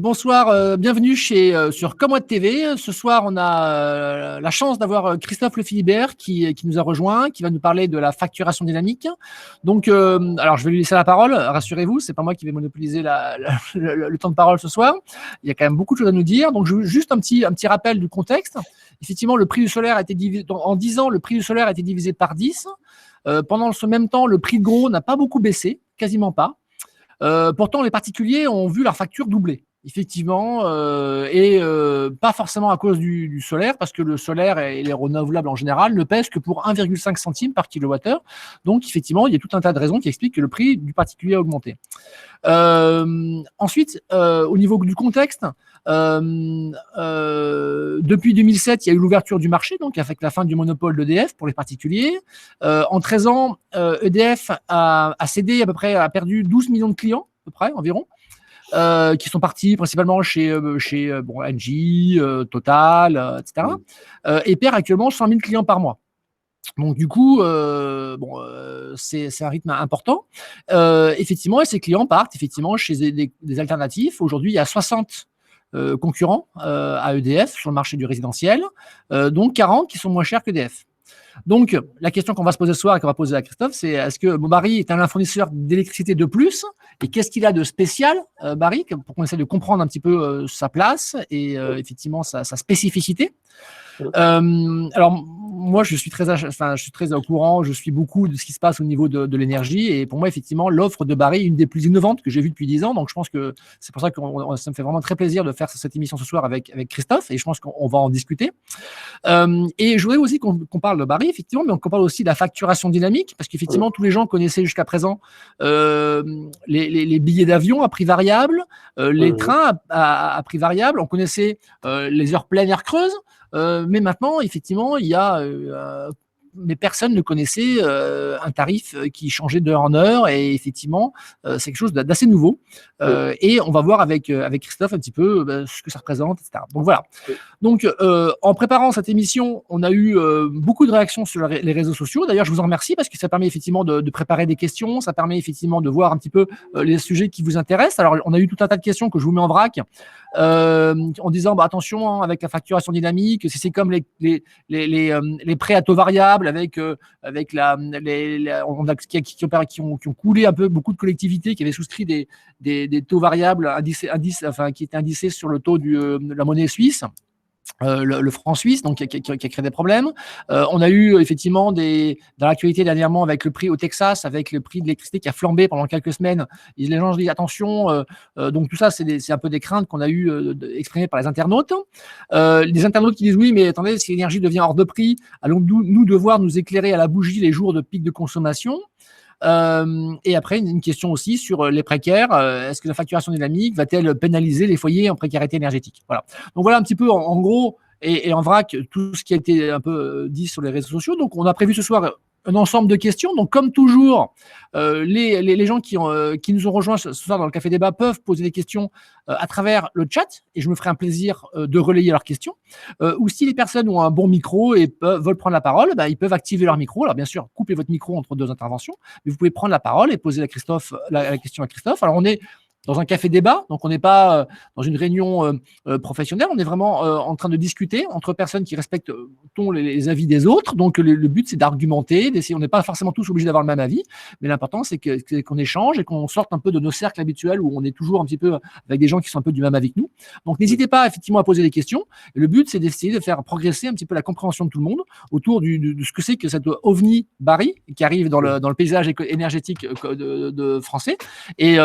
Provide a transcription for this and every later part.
Bonsoir, bienvenue sur Comweb TV. Ce soir, on a la chance d'avoir Christophe Lefilibert qui nous a rejoint, qui va nous parler de la facturation dynamique. Donc, alors je vais lui laisser la parole, rassurez-vous, c'est pas moi qui vais monopoliser le temps de parole ce soir. Il y a quand même beaucoup de choses à nous dire. Donc, juste un petit rappel du contexte. Effectivement, le prix du solaire a été divisé, en 10 ans, le prix du solaire a été divisé par 10. Pendant ce même temps, le prix de gros n'a pas beaucoup baissé, quasiment pas. Pourtant, les particuliers ont vu leur facture doubler. Effectivement, et pas forcément à cause du solaire, parce que le solaire et les renouvelables en général ne pèsent que pour 1,5 centime par kilowattheure. Donc, effectivement, il y a tout un tas de raisons qui expliquent que le prix du particulier a augmenté. Ensuite, au niveau du contexte, depuis 2007, il y a eu l'ouverture du marché, donc avec la fin du monopole d'EDF pour les particuliers. En 13 ans, EDF a cédé à peu près, a perdu 12 millions de clients, à peu près, environ. Qui sont partis principalement chez Engie, Total, etc. Et perd actuellement 100 000 clients par mois. Donc du coup, c'est un rythme important. Effectivement, et ces clients partent effectivement chez des alternatifs. Aujourd'hui, il y a 60 concurrents à EDF sur le marché du résidentiel, donc 40 qui sont moins chers qu'EDF. Donc, la question qu'on va se poser ce soir et qu'on va poser à Christophe, c'est est-ce que Barry est un fournisseur d'électricité de plus? Et qu'est-ce qu'il a de spécial, Barry, pour qu'on essaie de comprendre un petit peu sa place et effectivement sa spécificité? Alors, moi, je suis très au courant, je suis beaucoup de ce qui se passe au niveau de l'énergie. Et pour moi, effectivement, l'offre de Barry est une des plus innovantes que j'ai vues depuis 10 ans. Donc, je pense que c'est pour ça que ça me fait vraiment très plaisir de faire cette émission ce soir avec Christophe. Et je pense qu'on va en discuter. Et je voudrais aussi qu'on parle de Barry, effectivement, mais qu'on parle aussi de la facturation dynamique. Parce qu'effectivement, tous les gens connaissaient jusqu'à présent les billets d'avion à prix variable, les trains à prix variable. On connaissait les heures pleines, heures creuses. Mais maintenant, effectivement, il y a mais personne ne connaissait un tarif qui changeait d'heure en heure, et effectivement, c'est quelque chose d'assez nouveau. Et on va voir avec Christophe un petit peu ce que ça représente, etc. Donc voilà. Donc, en préparant cette émission, on a eu beaucoup de réactions sur les réseaux sociaux. D'ailleurs, je vous en remercie parce que ça permet effectivement de préparer des questions, ça permet effectivement de voir un petit peu les sujets qui vous intéressent. Alors, on a eu tout un tas de questions que je vous mets en vrac en disant attention hein, avec la facturation dynamique, c'est comme les prêts à taux variable avec qui ont coulé un peu beaucoup de collectivités qui avaient souscrit des taux variables qui étaient indicés sur le taux de la monnaie suisse. Le franc suisse, donc qui a créé des problèmes. On a eu effectivement dans l'actualité dernièrement avec le prix au Texas, avec le prix de l'électricité qui a flambé pendant quelques semaines. Et les gens disent attention. Donc tout ça, c'est un peu des craintes qu'on a eu exprimées par les internautes. Les internautes qui disent oui, mais attendez, si l'énergie devient hors de prix, allons-nous devoir nous éclairer à la bougie les jours de pic de consommation? Et après, une question aussi sur les précaires. Est-ce que la facturation dynamique va-t-elle pénaliser les foyers en précarité énergétique? Voilà. Donc voilà un petit peu en gros et en vrac tout ce qui a été un peu dit sur les réseaux sociaux. Donc on a prévu ce soir un ensemble de questions. Donc comme toujours, les gens qui nous ont rejoints ce soir dans le Café Débat peuvent poser des questions à travers le chat et je me ferai un plaisir de relayer leurs questions. Ou si les personnes ont un bon micro et veulent prendre la parole, ils peuvent activer leur micro. Alors bien sûr, coupez votre micro entre deux interventions, mais vous pouvez prendre la parole et poser la question à Christophe. Alors on est dans un café débat, donc on n'est pas dans une réunion professionnelle, on est vraiment en train de discuter entre personnes qui respectent les avis des autres. Donc le but c'est d'argumenter, d'essayer. On n'est pas forcément tous obligés d'avoir le même avis, mais l'important c'est qu'on échange et qu'on sorte un peu de nos cercles habituels où on est toujours un petit peu avec des gens qui sont un peu du même avis que nous. Donc n'hésitez pas effectivement à poser des questions. Et le but c'est d'essayer de faire progresser un petit peu la compréhension de tout le monde autour de ce que c'est que cette ovni Barry qui arrive dans le paysage énergétique de français et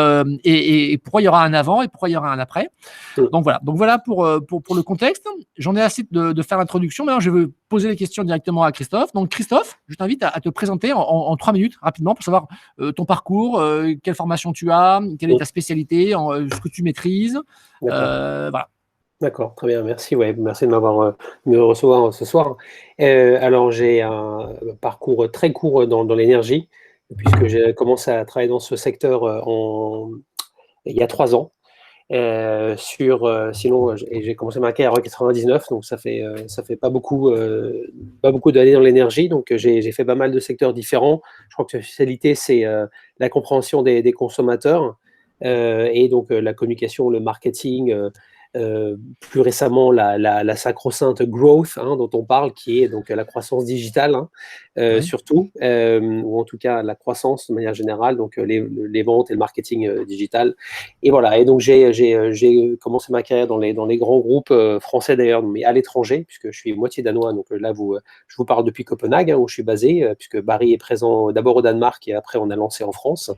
pourquoi il y aura un avant et pourquoi il y aura un après. Donc voilà pour le contexte. J'en ai assez de faire l'introduction. Maintenant, je vais poser les questions directement à Christophe. Donc Christophe, je t'invite à te présenter en 3 minutes rapidement pour savoir ton parcours, quelle formation tu as, quelle est ta spécialité, ce que tu maîtrises. Voilà. D'accord, très bien, merci. Ouais, merci de me recevoir ce soir. Alors, j'ai un parcours très court dans l'énergie, puisque j'ai commencé à travailler dans ce secteur il y a 3 ans. Sinon, j'ai commencé ma carrière en 99, donc ça fait pas beaucoup d'années dans l'énergie. Donc j'ai fait pas mal de secteurs différents. Je crois que la spécialité c'est la compréhension des consommateurs, et donc la communication, le marketing, plus récemment la sacro-sainte growth, dont on parle, qui est donc la croissance digitale, Ouais. surtout, ou en tout cas la croissance de manière générale, donc les ventes et le marketing digital. Et voilà, et donc j'ai commencé ma carrière dans les grands groupes français d'ailleurs, mais à l'étranger, puisque je suis moitié danois, donc là je vous parle depuis Copenhague, où je suis basé, puisque Barry est présent d'abord au Danemark et après on a lancé en France.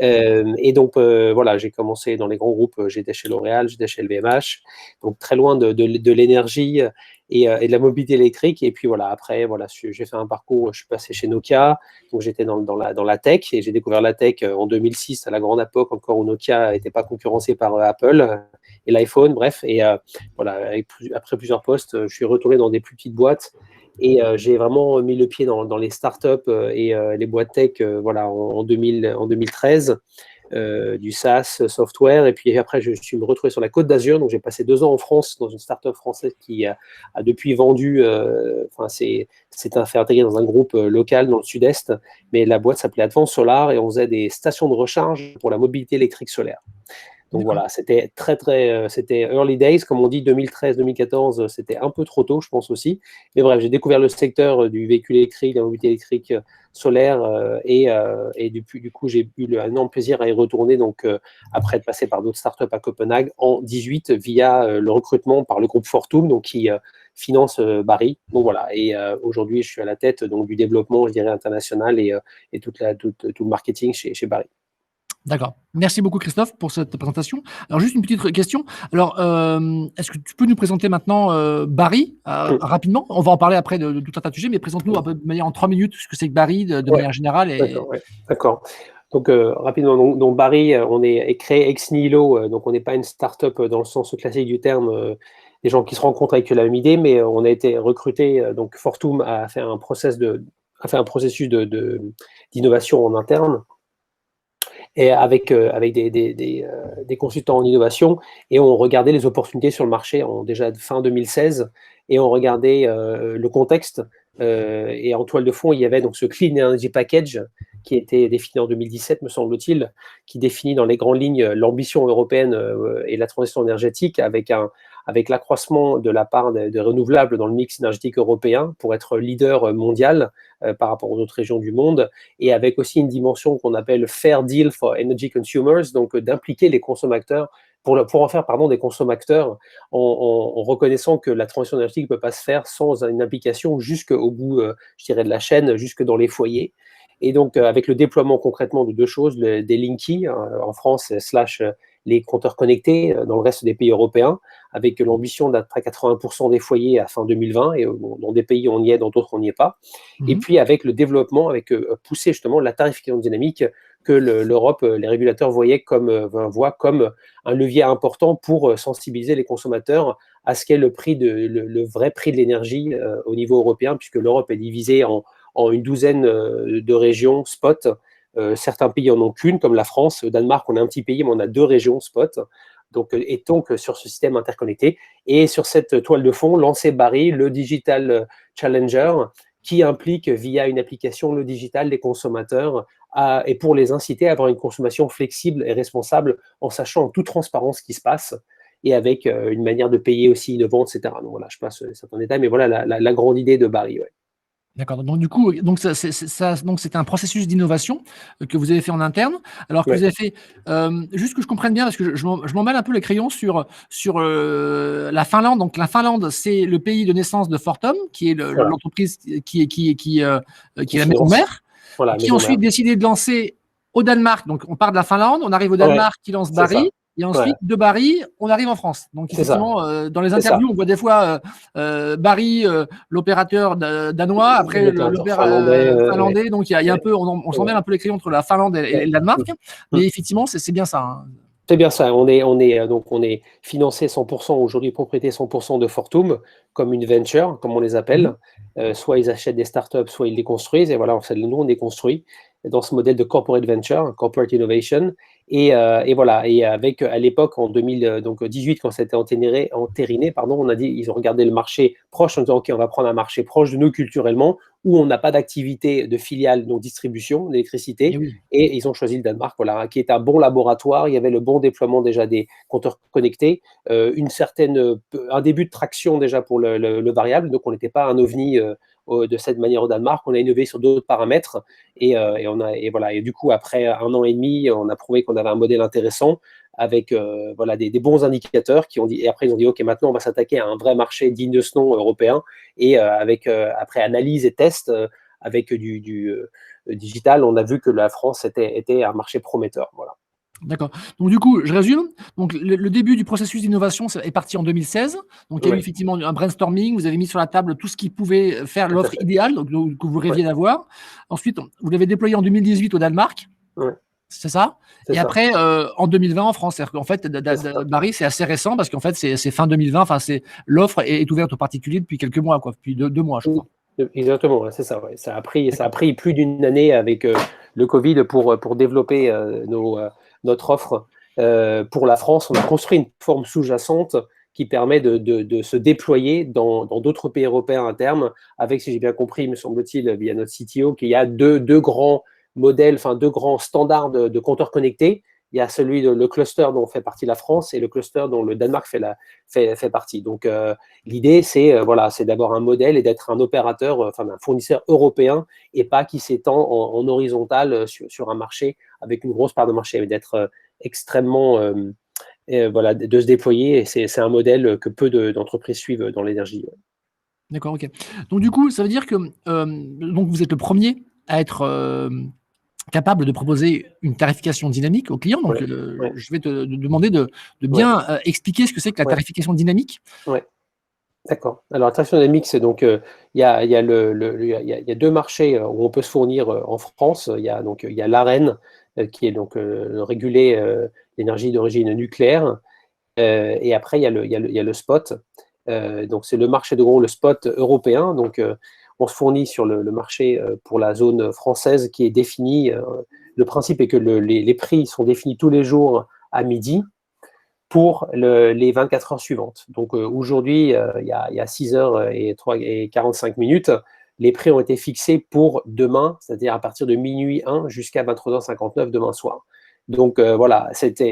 Et donc, voilà, j'ai commencé dans les grands groupes, j'étais chez L'Oréal, j'étais chez LVMH, donc très loin de l'énergie et de la mobilité électrique. Et puis voilà, après, voilà, j'ai fait un parcours, je suis passé chez Nokia, donc j'étais dans la tech, et j'ai découvert la tech en 2006, à la grande époque encore où Nokia n'était pas concurrencé par Apple et l'iPhone, bref. Et voilà, après plusieurs postes, je suis retourné dans des plus petites boîtes. Et j'ai vraiment mis le pied dans les startups et les boîtes tech voilà, en 2013, du SaaS software. Et puis après, je suis me retrouvé sur la Côte d'Azur. Donc, j'ai passé 2 ans en France dans une startup française qui a depuis vendu, enfin, c'est fait intégrer dans un groupe local dans le sud-est. Mais la boîte s'appelait Advance Solar et on faisait des stations de recharge pour la mobilité électrique solaire. Donc voilà, c'était c'était early days, comme on dit, 2013-2014, c'était un peu trop tôt, je pense aussi. Mais bref, j'ai découvert le secteur du véhicule électrique, de la mobilité électrique solaire, et du coup, j'ai eu un énorme plaisir à y retourner, donc après être passé par d'autres startups à Copenhague en 2018 via le recrutement par le groupe Fortum, donc qui finance Barry. Donc voilà, et aujourd'hui, je suis à la tête donc du développement, je dirais, international et tout le marketing chez Barry. D'accord. Merci beaucoup, Christophe, pour cette présentation. Alors, juste une petite question. Alors, est-ce que tu peux nous présenter maintenant Barry rapidement? On va en parler après de tout un tas de sujets, mais présente-nous un peu de manière en 3 minutes ce que c'est que Barry de manière générale. D'accord, ouais, d'accord. Donc, rapidement, donc Barry, on est créé ex nihilo, donc on n'est pas une start-up dans le sens classique du terme, des gens qui se rencontrent avec la même idée, mais on a été recruté, donc Fortum a fait un processus d'innovation en interne, et avec des consultants en innovation, et on regardait les opportunités sur le marché déjà fin 2016, et on regardait le contexte, et en toile de fond, il y avait donc ce Clean Energy Package qui était défini en 2017, me semble-t-il, qui définit dans les grandes lignes l'ambition européenne et la transition énergétique avec l'accroissement de la part de renouvelables dans le mix énergétique européen pour être leader mondial par rapport aux autres régions du monde, et avec aussi une dimension qu'on appelle Fair Deal for Energy Consumers, donc d'impliquer les consommateurs pour en faire des consommateurs en reconnaissant que la transition énergétique ne peut pas se faire sans une implication jusqu'au bout, je dirais, de la chaîne, jusque dans les foyers. Et donc, avec le déploiement concrètement de 2 choses, des Linky en France, / les compteurs connectés dans le reste des pays européens, avec l'ambition d'être à 80% des foyers à fin 2020, et dans des pays on y est, dans d'autres on n'y est pas. Et puis avec le développement, avec pousser justement la tarification dynamique que l'Europe, les régulateurs voient comme un levier important pour sensibiliser les consommateurs à ce qu'est le vrai prix de l'énergie au niveau européen, puisque l'Europe est divisée en une douzaine de régions spot. Certains pays en ont qu'une, comme la France. Au Danemark, on a un petit pays, mais on a 2 régions spot. Donc, et donc, sur ce système interconnecté. Et sur cette toile de fond, lancer Barry, le Digital Challenger, qui implique via une application le digital des consommateurs et pour les inciter à avoir une consommation flexible et responsable en sachant en toute transparence ce qui se passe et avec une manière de payer aussi innovante, etc. Donc voilà, je passe certains détails, mais voilà la grande idée de Barry. Ouais. D'accord. Donc du coup, c'est un processus d'innovation que vous avez fait en interne. Alors que vous avez fait, juste que je comprenne bien, parce que je m'en mêle un peu les crayons sur la Finlande. Donc la Finlande, c'est le pays de naissance de Fortum, qui est l'entreprise qui est la maison mère, voilà, qui ensuite décidé de lancer au Danemark. Donc on part de la Finlande, on arrive au Danemark qui lance Barry. Et ensuite, de Barry, on arrive en France. Donc, effectivement, dans les interviews, on voit des fois Barry, l'opérateur danois, après l'opérateur finlandais. Donc, il y a un peu, on s'en mêle un peu les crayons entre la Finlande et le Danemark. Mais effectivement, c'est bien ça. Hein. C'est bien ça. On est financé 100% aujourd'hui, propriété 100% de Fortum, comme une venture, comme on les appelle. Soit ils achètent des startups, soit ils les construisent. Et voilà, nous, on est construit. dans ce modèle de corporate venture, corporate innovation. Et voilà. Et avec, à l'époque, en 2018, quand c'était entériné, pardon, on a dit, ils ont regardé le marché proche en disant, OK, on va prendre un marché proche de nous culturellement, où on n'a pas d'activité de filiale, donc distribution d'électricité. Oui. Et ils ont choisi le Danemark, voilà, qui est un bon laboratoire. Il y avait le bon déploiement déjà des compteurs connectés, un début de traction déjà pour le variable. Donc, on n'était pas un ovni de cette manière au Danemark. On a innové sur d'autres paramètres. Et voilà. Et du coup, après 1 an et demi, on a prouvé qu'on avait un modèle intéressant avec voilà, des bons indicateurs qui ont dit. Et après, ils ont dit, OK, maintenant, on va s'attaquer à un vrai marché digne de ce nom européen. Et après analyse et test avec du digital, on a vu que la France était un marché prometteur. Voilà. D'accord. Donc du coup, je résume. Donc le début du processus d'innovation est parti en 2016. Donc il y a eu effectivement un brainstorming. Vous avez mis sur la table tout ce qui pouvait faire l'offre idéale donc, que vous rêviez d'avoir. Ensuite, vous l'avez déployé en 2018 au Danemark. C'est ça. Et après, en 2020 en France. C'est-à-dire qu'en fait, Barry, c'est assez récent parce qu'en fait, c'est fin 2020. Enfin, l'offre est ouverte aux particuliers depuis quelques mois, quoi, depuis 2 mois, je crois. Exactement, c'est ça. Ouais. Ça a pris plus d'une année avec le Covid pour développer notre offre. Pour la France, on a construit une forme sous-jacente qui permet de se déployer dans d'autres pays européens à terme, avec, si j'ai bien compris, me semble-t-il, via notre CTO, qu'il y a deux grands modèles, enfin 2 grands standards de compteurs connectés. Il y a le cluster dont fait partie la France et le cluster dont le Danemark fait partie. Donc, l'idée, c'est d'avoir un modèle et d'être un opérateur, un fournisseur européen et pas qui s'étend en horizontal sur un marché avec une grosse part de marché, mais d'être extrêmement, de se déployer. Et c'est un modèle que peu d'entreprises suivent dans l'énergie. D'accord, OK. Donc, du coup, ça veut dire que donc vous êtes le premier à être capable de proposer une tarification dynamique aux clients. Donc, je vais te demander de bien expliquer ce que c'est que la tarification dynamique. Oui, d'accord. Alors, la tarification dynamique, c'est donc, il y a 2 marchés où on peut se fournir en France. Il y a l'AREN, qui est donc réguler l'énergie d'origine nucléaire. Et après, il y a le spot. Donc, c'est le marché de gros, le spot européen. Donc, on se fournit sur le marché pour la zone française qui est définie. Le principe est que les prix sont définis tous les jours à midi pour les 24 heures suivantes. Donc aujourd'hui, il y a 6 heures et 45 minutes, les prix ont été fixés pour demain, c'est-à-dire à partir de minuit 1 jusqu'à 23h59 demain soir. Donc voilà, cet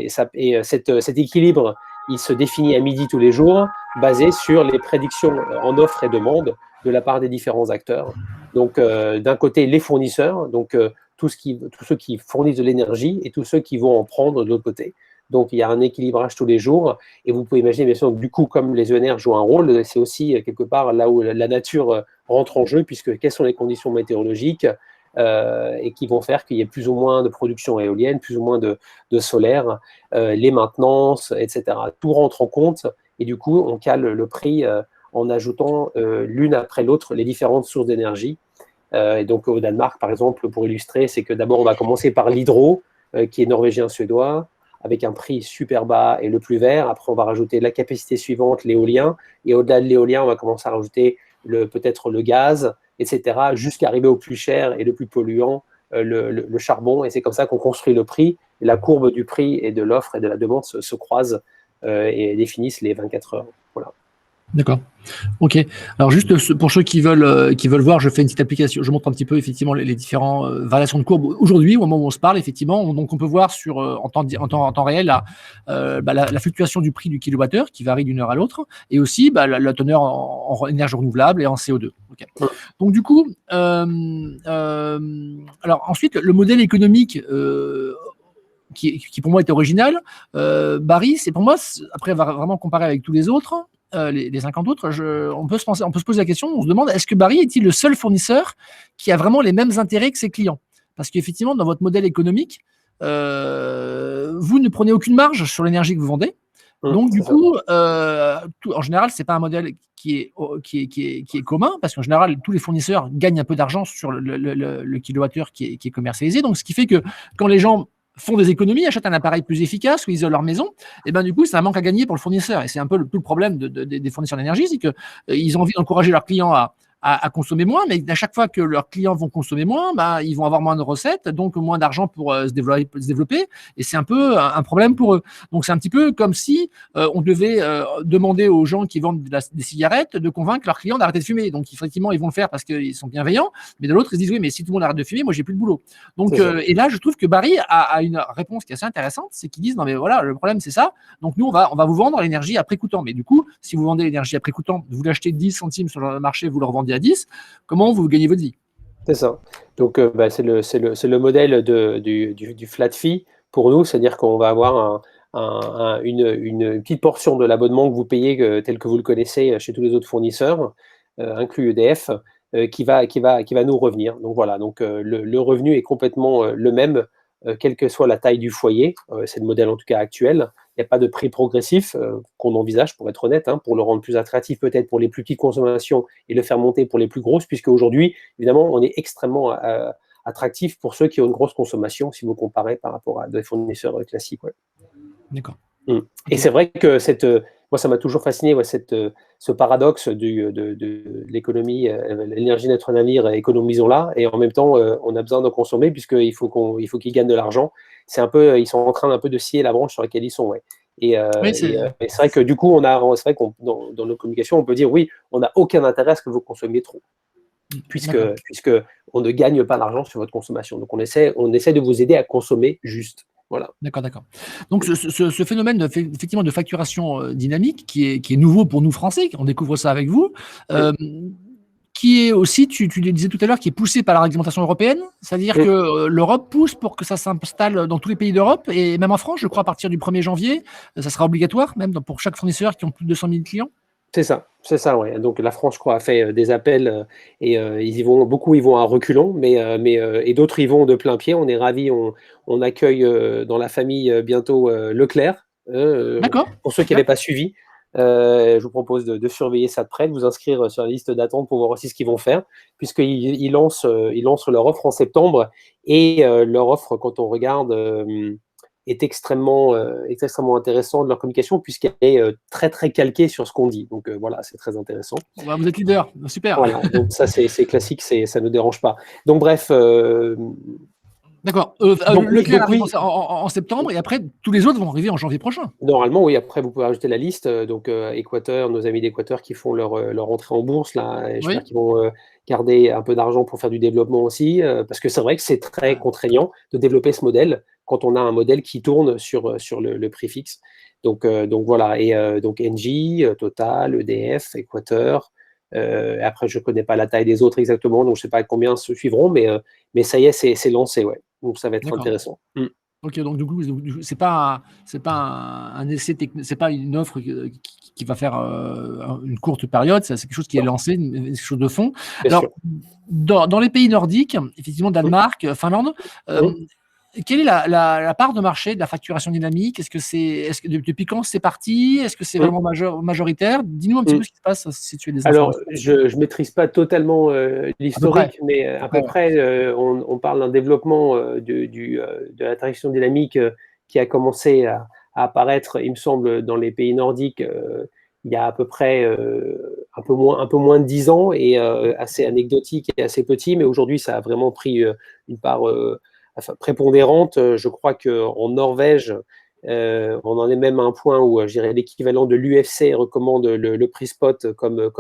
équilibre, il se définit à midi tous les jours, basé sur les prédictions en offre et demande de la part des différents acteurs. Donc d'un côté, les fournisseurs, donc tous ceux qui fournissent de l'énergie et tous ceux qui vont en prendre de l'autre côté. Donc, il y a un équilibrage tous les jours. Et vous pouvez imaginer, bien sûr, du coup, comme les ENR jouent un rôle, c'est aussi quelque part là où la nature rentre en jeu, puisque quelles sont les conditions météorologiques et qui vont faire qu'il y ait plus ou moins de production éolienne, plus ou moins de solaire, les maintenances, etc. Tout rentre en compte. Et du coup, on cale le prix en ajoutant l'une après l'autre les différentes sources d'énergie. Et donc, au Danemark, par exemple, pour illustrer, c'est que d'abord, on va commencer par l'hydro, qui est norvégien-suédois, avec un prix super bas et le plus vert. Après, on va rajouter la capacité suivante, l'éolien. Et au-delà de l'éolien, on va commencer à rajouter peut-être le gaz, etc., jusqu'à arriver au plus cher et le plus polluant, le charbon. Et c'est comme ça qu'on construit le prix. Et la courbe du prix et de l'offre et de la demande se croisent et définissent les 24 heures. Voilà. D'accord. OK. Alors juste pour ceux qui veulent voir, je fais une petite application. Je montre un petit peu effectivement les différentes variations de courbe aujourd'hui au moment où on se parle effectivement. Donc on peut voir en temps réel la fluctuation du prix du kilowattheure qui varie d'une heure à l'autre et aussi la teneur en énergie renouvelable et en CO2. Okay. Donc du coup, alors ensuite le modèle économique qui pour moi est original, Barry, c'est pour moi après vraiment comparé avec tous les autres. Les 50 autres, on peut se poser la question, on se demande, est-ce que Barry est-il le seul fournisseur qui a vraiment les mêmes intérêts que ses clients? Parce qu'effectivement, dans votre modèle économique, vous ne prenez aucune marge sur l'énergie que vous vendez. Donc, du coup, en général, ce n'est pas un modèle qui est commun, parce qu'en général, tous les fournisseurs gagnent un peu d'argent sur le kilowattheure qui est commercialisé. Donc, ce qui fait que quand les gens font des économies, achètent un appareil plus efficace ou isolent leur maison, et ben du coup, c'est un manque à gagner pour le fournisseur. Et c'est un peu tout le problème des fournisseurs d'énergie, c'est qu'ils ont envie d'encourager leurs clients à à consommer moins, mais à chaque fois que leurs clients vont consommer moins, bah, ils vont avoir moins de recettes, donc moins d'argent pour se développer, et c'est un peu un problème pour eux. Donc c'est un petit peu comme si on devait demander aux gens qui vendent des cigarettes de convaincre leurs clients d'arrêter de fumer. Donc effectivement, ils vont le faire parce qu'ils sont bienveillants, mais de l'autre, ils se disent oui, mais si tout le monde arrête de fumer, moi j'ai plus de boulot. Donc et là, je trouve que Barry a une réponse qui est assez intéressante, c'est qu'ils disent non mais voilà, le problème c'est ça. Donc nous, on va vous vendre l'énergie à prix coûtant. Mais du coup, si vous vendez l'énergie à prix coûtant, vous l'achetez 10 centimes sur le marché, vous le revendez à 10, comment vous gagnez votre vie? C'est ça. Donc, c'est le modèle du flat fee pour nous, c'est-à-dire qu'on va avoir une petite portion de l'abonnement que vous payez tel que vous le connaissez chez tous les autres fournisseurs, inclus EDF, qui va nous revenir. Donc voilà, donc, le revenu est complètement le même, quelle que soit la taille du foyer. C'est le modèle en tout cas actuel. Il n'y a pas de prix progressif qu'on envisage, pour être honnête, hein, pour le rendre plus attractif peut-être pour les plus petites consommations et le faire monter pour les plus grosses, puisque aujourd'hui, évidemment, on est extrêmement attractif pour ceux qui ont une grosse consommation, si vous comparez par rapport à des fournisseurs classiques. Ouais. D'accord. Et c'est vrai que moi, ça m'a toujours fasciné, ouais, ce paradoxe de l'économie, l'énergie notre navire, économisons-la, et en même temps, on a besoin de consommer puisqu'il faut qu'ils gagnent de l'argent. C'est un peu, ils sont en train un peu de scier la branche sur laquelle ils sont. Ouais. Et c'est vrai que du coup, c'est vrai qu'on dans nos communications, on peut dire oui, on n'a aucun intérêt à ce que vous consommiez trop, puisque on ne gagne pas l'argent sur votre consommation. Donc on essaie de vous aider à consommer juste. Voilà. D'accord. Donc ce phénomène effectivement de facturation dynamique qui est nouveau pour nous Français, on découvre ça avec vous, qui est aussi, tu le disais tout à l'heure, qui est poussé par la réglementation européenne, c'est-à-dire que l'Europe pousse pour que ça s'installe dans tous les pays d'Europe, et même en France, je crois, à partir du 1er janvier, ça sera obligatoire, même pour chaque fournisseur qui ont plus de 200 000 clients. C'est ça, ouais. Donc la France, je crois, a fait des appels et beaucoup, ils vont à reculons, et d'autres, ils vont de plein pied. On est ravis, on accueille dans la famille bientôt Leclerc. Pour ceux qui n'avaient pas suivi, je vous propose de surveiller ça de près, de vous inscrire sur la liste d'attente pour voir aussi ce qu'ils vont faire, puisqu'ils lancent leur offre en septembre, et leur offre, quand on regarde, est extrêmement intéressant de leur communication, puisqu'elle est très très calquée sur ce qu'on dit. Donc voilà, c'est très intéressant. Vous êtes leader, super. Voilà, donc ça c'est classique, ça ne dérange pas. Donc bref. D'accord. Leclerc arrive en septembre, et après tous les autres vont arriver en janvier prochain. Normalement, oui. Après, vous pouvez ajouter la liste. Donc Équateur, nos amis d'Équateur qui font leur entrée en bourse là. J'espère qu'ils vont garder un peu d'argent pour faire du développement aussi, parce que c'est vrai que c'est très contraignant de développer ce modèle quand on a un modèle qui tourne sur le prix fixe. Donc voilà. Et donc Engie, Total, EDF, Équateur. Après, je ne connais pas la taille des autres exactement, donc je ne sais pas combien se suivront, mais ça y est, c'est lancé, ouais. Donc ça va être intéressant. Ok, donc du coup, c'est pas un essai technique, c'est pas une offre qui va faire une courte période, c'est quelque chose qui est lancé, quelque chose de fond. Alors, dans les pays nordiques, effectivement, Danemark, Finlande, quelle est la part de marché de la facturation dynamique? Est-ce que depuis quand c'est parti? Est-ce que c'est vraiment majoritaire? Dis-nous un petit peu ce qui se passe si tu as des informations. Alors, je ne maîtrise pas totalement l'historique, mais à peu près, on parle d'un développement de la facturation dynamique qui a commencé à apparaître, il me semble, dans les pays nordiques il y a à peu près un peu moins de 10 ans, et assez anecdotique et assez petit, mais aujourd'hui, ça a vraiment pris une part prépondérante. Je crois qu'en Norvège, on en est même à un point où je dirais l'équivalent de l'UFC recommande le prix spot comme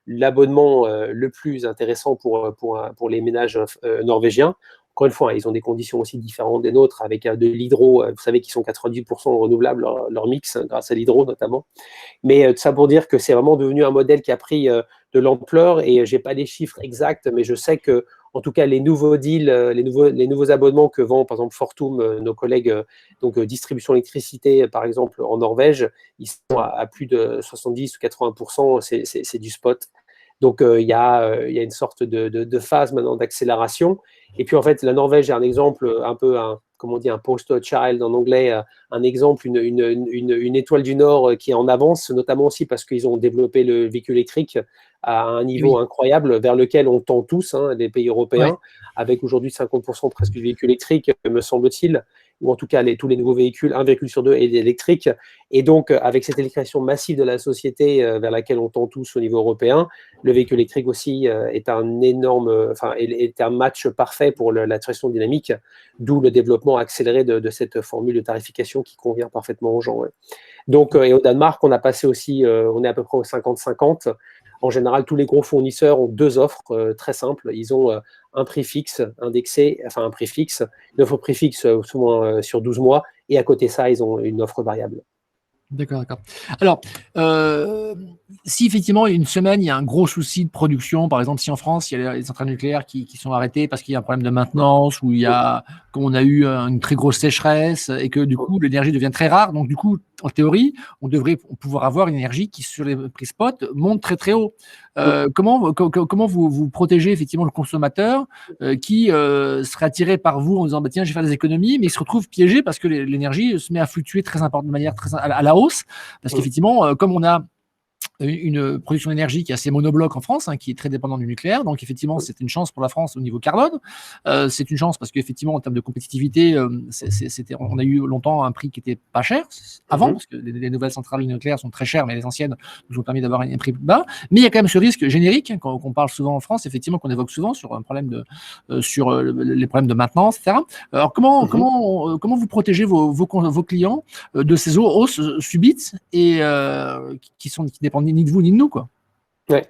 l'abonnement le plus intéressant pour les ménages norvégiens. Encore une fois, ils ont des conditions aussi différentes des nôtres, avec de l'hydro. Vous savez qu'ils sont 90% renouvelables, leur mix, grâce à l'hydro notamment. Mais tout ça pour dire que c'est vraiment devenu un modèle qui a pris de l'ampleur, et je n'ai pas les chiffres exacts, mais je sais que, en tout cas, les nouveaux deals, les nouveaux abonnements que vend par exemple Fortum, nos collègues distribution électricité, par exemple en Norvège, ils sont à plus de 70 ou 80%, c'est du spot. Donc il y a une sorte de phase maintenant d'accélération. Et puis en fait, la Norvège est un exemple un peu comment on dit, un poster child en anglais, un exemple, une étoile du Nord qui est en avance, notamment aussi parce qu'ils ont développé le véhicule électrique à un niveau incroyable, vers lequel on tend tous, les pays européens, avec aujourd'hui 50% presque du véhicule électrique, me semble-t-il. ou en tout cas tous les nouveaux véhicules, un véhicule sur deux est électrique. Et donc, avec cette électrification massive de la société vers laquelle on tend tous au niveau européen, le véhicule électrique aussi est un match parfait pour la transition dynamique, d'où le développement accéléré de cette formule de tarification qui convient parfaitement aux gens. Ouais. Donc, et au Danemark, on a passé aussi, on est à peu près au 50-50. En général, tous les gros fournisseurs ont deux offres très simples. Ils ont un prix fixe indexé, enfin un prix fixe, une offre prix fixe souvent sur 12 mois, et à côté de ça, ils ont une offre variable. D'accord, d'accord. Alors, si effectivement, une semaine, il y a un gros souci de production, par exemple, si en France, il y a les centrales nucléaires qui sont arrêtées parce qu'il y a un problème de maintenance, ou il y a, comme on a eu une très grosse sécheresse, et que du coup, l'énergie devient très rare, donc du coup, en théorie, on devrait pouvoir avoir une énergie qui, sur les prix spot, monte très très haut. Comment vous protégez effectivement le consommateur qui serait attiré par vous en disant bah, tiens, je vais faire des économies, mais il se retrouve piégé parce que l'énergie se met à fluctuer de manière très à la hausse, parce qu'effectivement, comme on a une production d'énergie qui est assez monobloc en France, qui est très dépendante du nucléaire. Donc, effectivement, c'est une chance pour la France au niveau carbone. C'est une chance parce qu'effectivement, en termes de compétitivité, on a eu longtemps un prix qui était pas cher avant, parce que les nouvelles centrales nucléaires sont très chères, mais les anciennes nous ont permis d'avoir un prix bas. Mais il y a quand même ce risque générique qu'on parle souvent en France, effectivement, qu'on évoque souvent sur un problème sur les problèmes de maintenance, etc. Alors, comment vous protégez vos clients de ces hausses subites et qui dépendent ni de vous ni de nous, quoi. Ouais.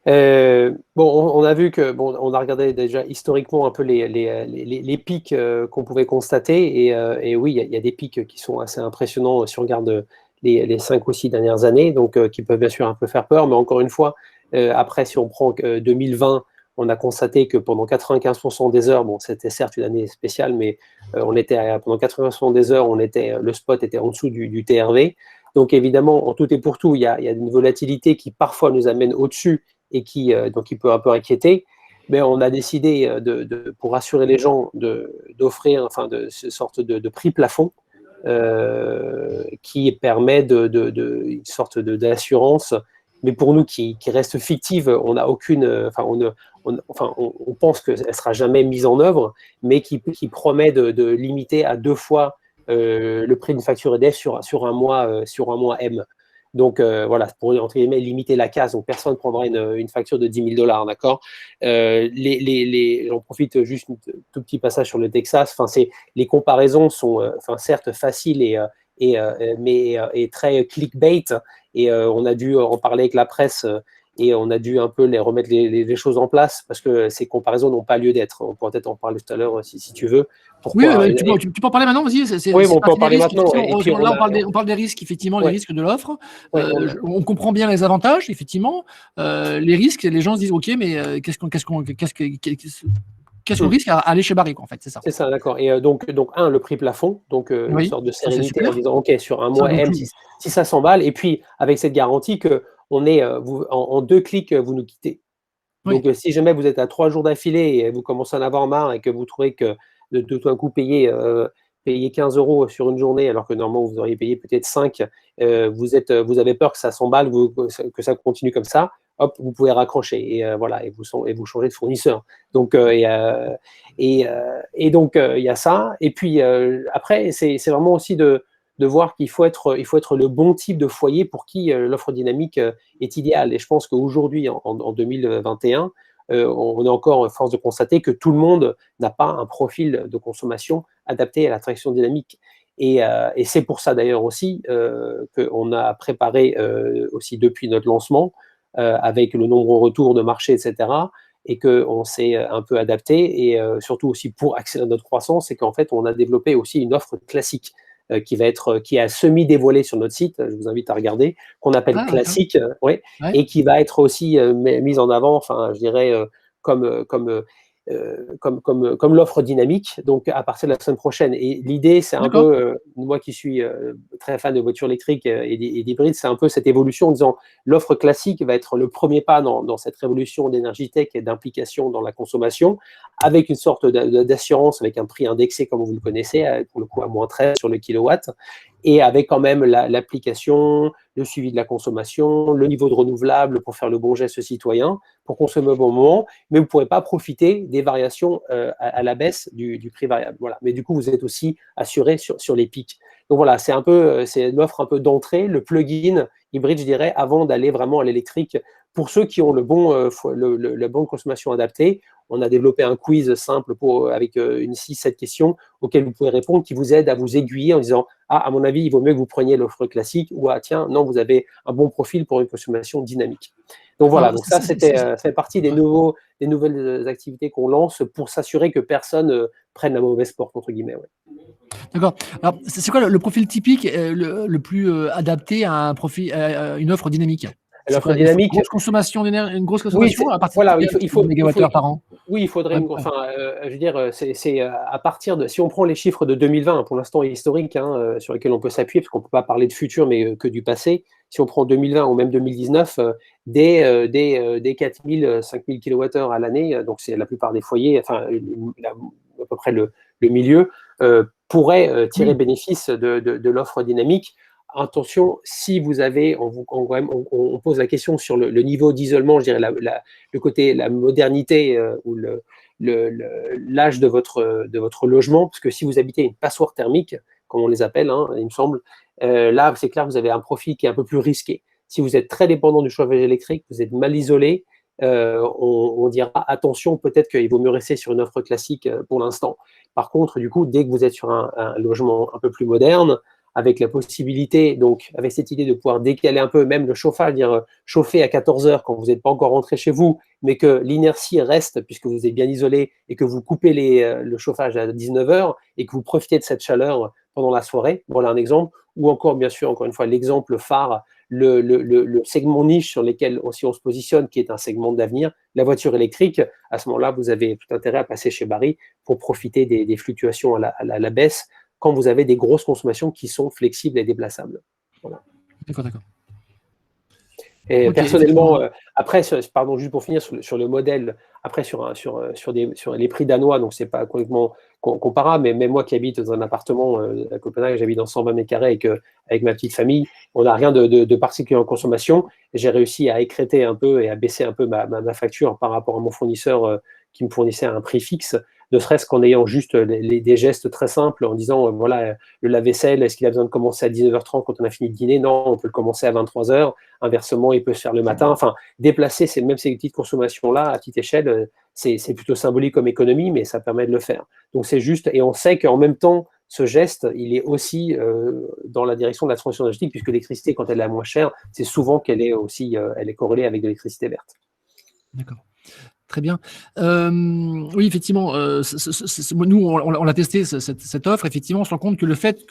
On a vu que, on a regardé déjà historiquement un peu les pics qu'on pouvait constater, et oui, il y a des pics qui sont assez impressionnants si on regarde les 5 ou 6 dernières années, donc qui peuvent bien sûr un peu faire peur, mais encore une fois, après, si on prend 2020, on a constaté que pendant 95% des heures, c'était certes une année spéciale, mais pendant 95% des heures, le spot était en dessous du TRV. Donc évidemment, en tout et pour tout, il y a une volatilité qui parfois nous amène au-dessus et qui peut un peu inquiéter. Mais on a décidé, pour rassurer les gens, d'offrir ce sorte de prix plafond qui permet une sorte d'assurance, mais pour nous qui reste fictive. On n'a aucune, on pense qu'elle ne sera jamais mise en œuvre, mais qui promet de limiter à 2 fois le prix d'une facture EDF sur un mois M. Donc voilà, pour entre guillemets limiter la casse, donc personne ne prendra une facture de 10 000 $, d'accord. J'en profite juste un tout petit passage sur le Texas. Les comparaisons sont certes faciles mais très clickbait, et on a dû en parler avec la presse. Et on a dû un peu remettre les choses en place parce que ces comparaisons n'ont pas lieu d'être. On pourra peut-être en parler tout à l'heure si tu veux. Pourquoi, oui, tu peux en parler maintenant, vas-y. Oui, on peut en parler maintenant. Là, on parle des risques, effectivement, les risques de l'offre. On comprend bien les avantages, effectivement. Les risques, les gens se disent, OK, mais qu'est-ce qu'on risque à aller chez Barrick, en fait, c'est ça. C'est ça, d'accord. Et donc, le prix plafond, donc une sorte de sérénité en disant, OK, sur un mois M, si ça s'emballe, et puis avec cette garantie que en 2 clics, vous nous quittez. Donc, si jamais vous êtes à 3 jours d'affilée et vous commencez à en avoir marre et que vous trouvez que de tout d'un coup payer 15 € sur une journée, alors que normalement vous auriez payé peut-être 5, vous avez peur que ça s'emballe, que ça continue comme ça, hop, vous pouvez raccrocher et voilà, et vous changez de fournisseur. Donc donc il y a ça. Et puis après, c'est vraiment aussi de voir qu'il faut être le bon type de foyer pour qui l'offre dynamique est idéale. Et je pense qu'aujourd'hui, en 2021, on est encore force de constater que tout le monde n'a pas un profil de consommation adapté à la transition dynamique. Et c'est pour ça d'ailleurs aussi qu'on a préparé aussi depuis notre lancement avec le nombreux retours de marché, etc., et qu'on s'est un peu adapté, et surtout aussi pour accélérer notre croissance, c'est qu'en fait on a développé aussi une offre classique qui est semi-dévoilée sur notre site, je vous invite à regarder, qu'on appelle classique, et qui va être aussi mise en avant, je dirais, comme l'offre dynamique, donc à partir de la semaine prochaine. Et l'idée, c'est un peu, moi qui suis très fan de voitures électriques et d'hybrides, c'est un peu cette évolution en disant l'offre classique va être le premier pas dans cette révolution d'énergie tech et d'implication dans la consommation, avec une sorte d'assurance, avec un prix indexé comme vous le connaissez, pour le coup à moins 13 sur le kilowatt, et avec quand même l'application, le suivi de la consommation, le niveau de renouvelable pour faire le bon geste citoyen, pour consommer au bon moment, mais vous ne pourrez pas profiter des variations à la baisse du prix variable. Voilà. Mais du coup, vous êtes aussi assuré sur les pics. Donc voilà, c'est une offre un peu d'entrée, le plug-in hybride, je dirais, avant d'aller vraiment à l'électrique. Pour ceux qui ont la bonne consommation adaptée, on a développé un quiz simple avec une 6-7 questions auxquelles vous pouvez répondre, qui vous aident à vous aiguiller en disant « Ah, à mon avis, il vaut mieux que vous preniez l'offre classique » ou « Ah, tiens, non, vous avez un bon profil pour une consommation dynamique. » Donc voilà, donc ça fait partie des nouvelles activités qu'on lance pour s'assurer que personne prenne la mauvaise porte, entre guillemets. Ouais. D'accord. Alors, c'est quoi le profil typique le plus adapté à une offre dynamique? L'offre dynamique. Une grosse consommation Oui, à partir voilà, de combien de mégawattheures par an? Oui, il faudrait. Enfin, je veux dire, c'est à partir de. Si on prend les chiffres de 2020, pour l'instant historique, sur lesquels on peut s'appuyer, parce qu'on ne peut pas parler de futur, mais que du passé. Si on prend 2020 ou même 2019, des 4000, 5000 kWh à l'année, donc c'est la plupart des foyers, enfin, à peu près le milieu, pourraient tirer bénéfice de l'offre dynamique. Attention, si vous avez, on pose la question sur le niveau d'isolement, je dirais le côté, la modernité ou l'âge de votre logement, parce que si vous habitez une passoire thermique, comme on les appelle, il me semble, là, c'est clair, vous avez un profil qui est un peu plus risqué. Si vous êtes très dépendant du chauffage électrique, vous êtes mal isolé, on dira attention, peut-être qu'il vaut mieux rester sur une offre classique pour l'instant. Par contre, du coup, dès que vous êtes sur un logement un peu plus moderne, avec la possibilité, donc avec cette idée de pouvoir décaler un peu même le chauffage, dire chauffer à 14 heures quand vous n'êtes pas encore rentré chez vous, mais que l'inertie reste puisque vous êtes bien isolé et que vous coupez le chauffage à 19 heures et que vous profitez de cette chaleur pendant la soirée. Voilà un exemple. Ou encore, bien sûr, encore une fois, l'exemple phare, le segment niche sur lequel aussi on se positionne, qui est un segment d'avenir, la voiture électrique. À ce moment-là, vous avez tout intérêt à passer chez Barry pour profiter des fluctuations à la baisse, quand vous avez des grosses consommations qui sont flexibles et déplaçables. Voilà. D'accord. Et personnellement, après, pardon, juste pour finir sur le modèle, après sur les prix danois, donc c'est pas complètement comparable, mais même moi qui habite dans un appartement à Copenhague, j'habite dans 120 mètres carrés avec ma petite famille, on n'a rien de particulier en consommation. J'ai réussi à écréter un peu et à baisser un peu ma facture par rapport à mon fournisseur qui me fournissait à un prix fixe, ne serait-ce qu'en ayant juste des gestes très simples, en disant, voilà, le lave-vaisselle, est-ce qu'il a besoin de commencer à 19h30 quand on a fini de dîner? Non, on peut le commencer à 23h. Inversement, il peut se faire le matin. Enfin, déplacer même ces petites consommations-là à petite échelle, c'est plutôt symbolique comme économie, mais ça permet de le faire. Donc, c'est juste, et on sait qu'en même temps, ce geste, il est aussi dans la direction de la transition énergétique, puisque l'électricité, quand elle est la moins chère, c'est souvent qu'elle est aussi elle est corrélée avec de l'électricité verte. D'accord. Très bien. Oui, effectivement, nous, on l'a testé, cette offre. Effectivement, on se rend compte que le fait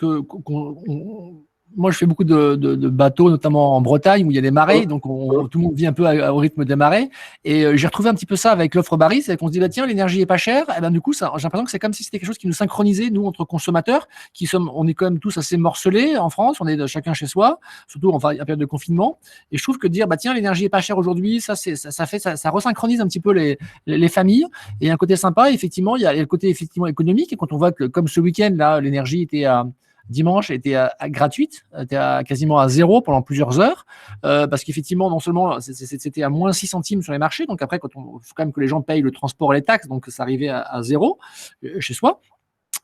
moi, je fais beaucoup de bateaux, notamment en Bretagne, où il y a des marées, donc tout le monde vit un peu au rythme des marées. Et j'ai retrouvé un petit peu ça avec l'offre Barry, c'est qu'on se dit, bah, tiens, l'énergie est pas chère. Et ben, du coup, j'ai l'impression que c'est comme si c'était quelque chose qui nous synchronisait, nous, entre consommateurs, on est quand même tous assez morcelés en France, on est chacun chez soi, surtout en période de confinement. Et je trouve que de dire, bah, tiens, l'énergie est pas chère aujourd'hui, ça resynchronise un petit peu les familles. Et un côté sympa, effectivement, il y a le côté effectivement économique. Et quand on voit que, comme ce week-end, là, l'énergie était dimanche était gratuite, était quasiment à zéro pendant plusieurs heures, parce qu'effectivement, non seulement c'était à moins 6 centimes sur les marchés, donc après, il faut quand même que les gens payent le transport et les taxes, donc ça arrivait à zéro chez soi.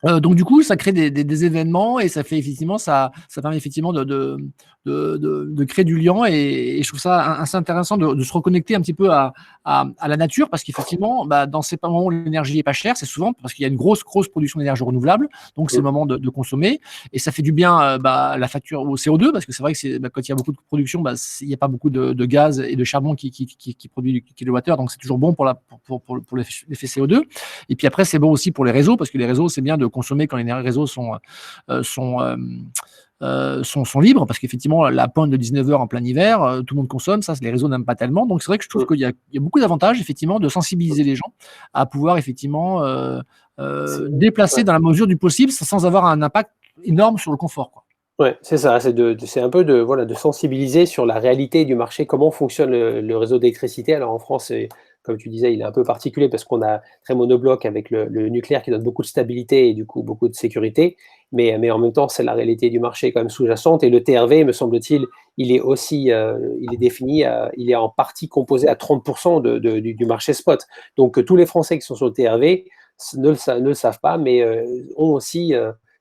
Donc du coup, ça crée des événements et ça fait effectivement, ça permet effectivement de créer du lien et je trouve ça assez intéressant de se reconnecter un petit peu à la nature parce qu'effectivement, bah, dans ces moments où l'énergie est pas chère, c'est souvent parce qu'il y a une grosse production d'énergie renouvelable, donc c'est le moment de consommer et ça fait du bien la facture au CO2 parce que c'est vrai que quand il y a beaucoup de production, il n'y a pas beaucoup de gaz et de charbon qui produit du kilowattheure, donc c'est toujours bon pour l'effet CO2. Et puis après, c'est bon aussi pour les réseaux parce que les réseaux, c'est bien de consommer quand les réseaux sont libres, parce qu'effectivement, la pointe de 19h en plein hiver, tout le monde consomme, ça, les réseaux n'aiment pas tellement. Donc, c'est vrai que je trouve qu'il y a beaucoup d'avantages, effectivement, de sensibiliser les gens à pouvoir, effectivement, déplacer dans la mesure du possible sans avoir un impact énorme sur le confort, quoi. Ouais, c'est ça, c'est un peu de sensibiliser sur la réalité du marché, comment fonctionne le réseau d'électricité. Alors en France, comme tu disais, il est un peu particulier parce qu'on a très monobloc avec le nucléaire qui donne beaucoup de stabilité et du coup beaucoup de sécurité. Mais en même temps, c'est la réalité du marché quand même sous-jacente. Et le TRV, me semble-t-il, il est aussi, il est défini, il est en partie composé à 30% du marché spot. Donc tous les Français qui sont sur le TRV ne le savent pas, mais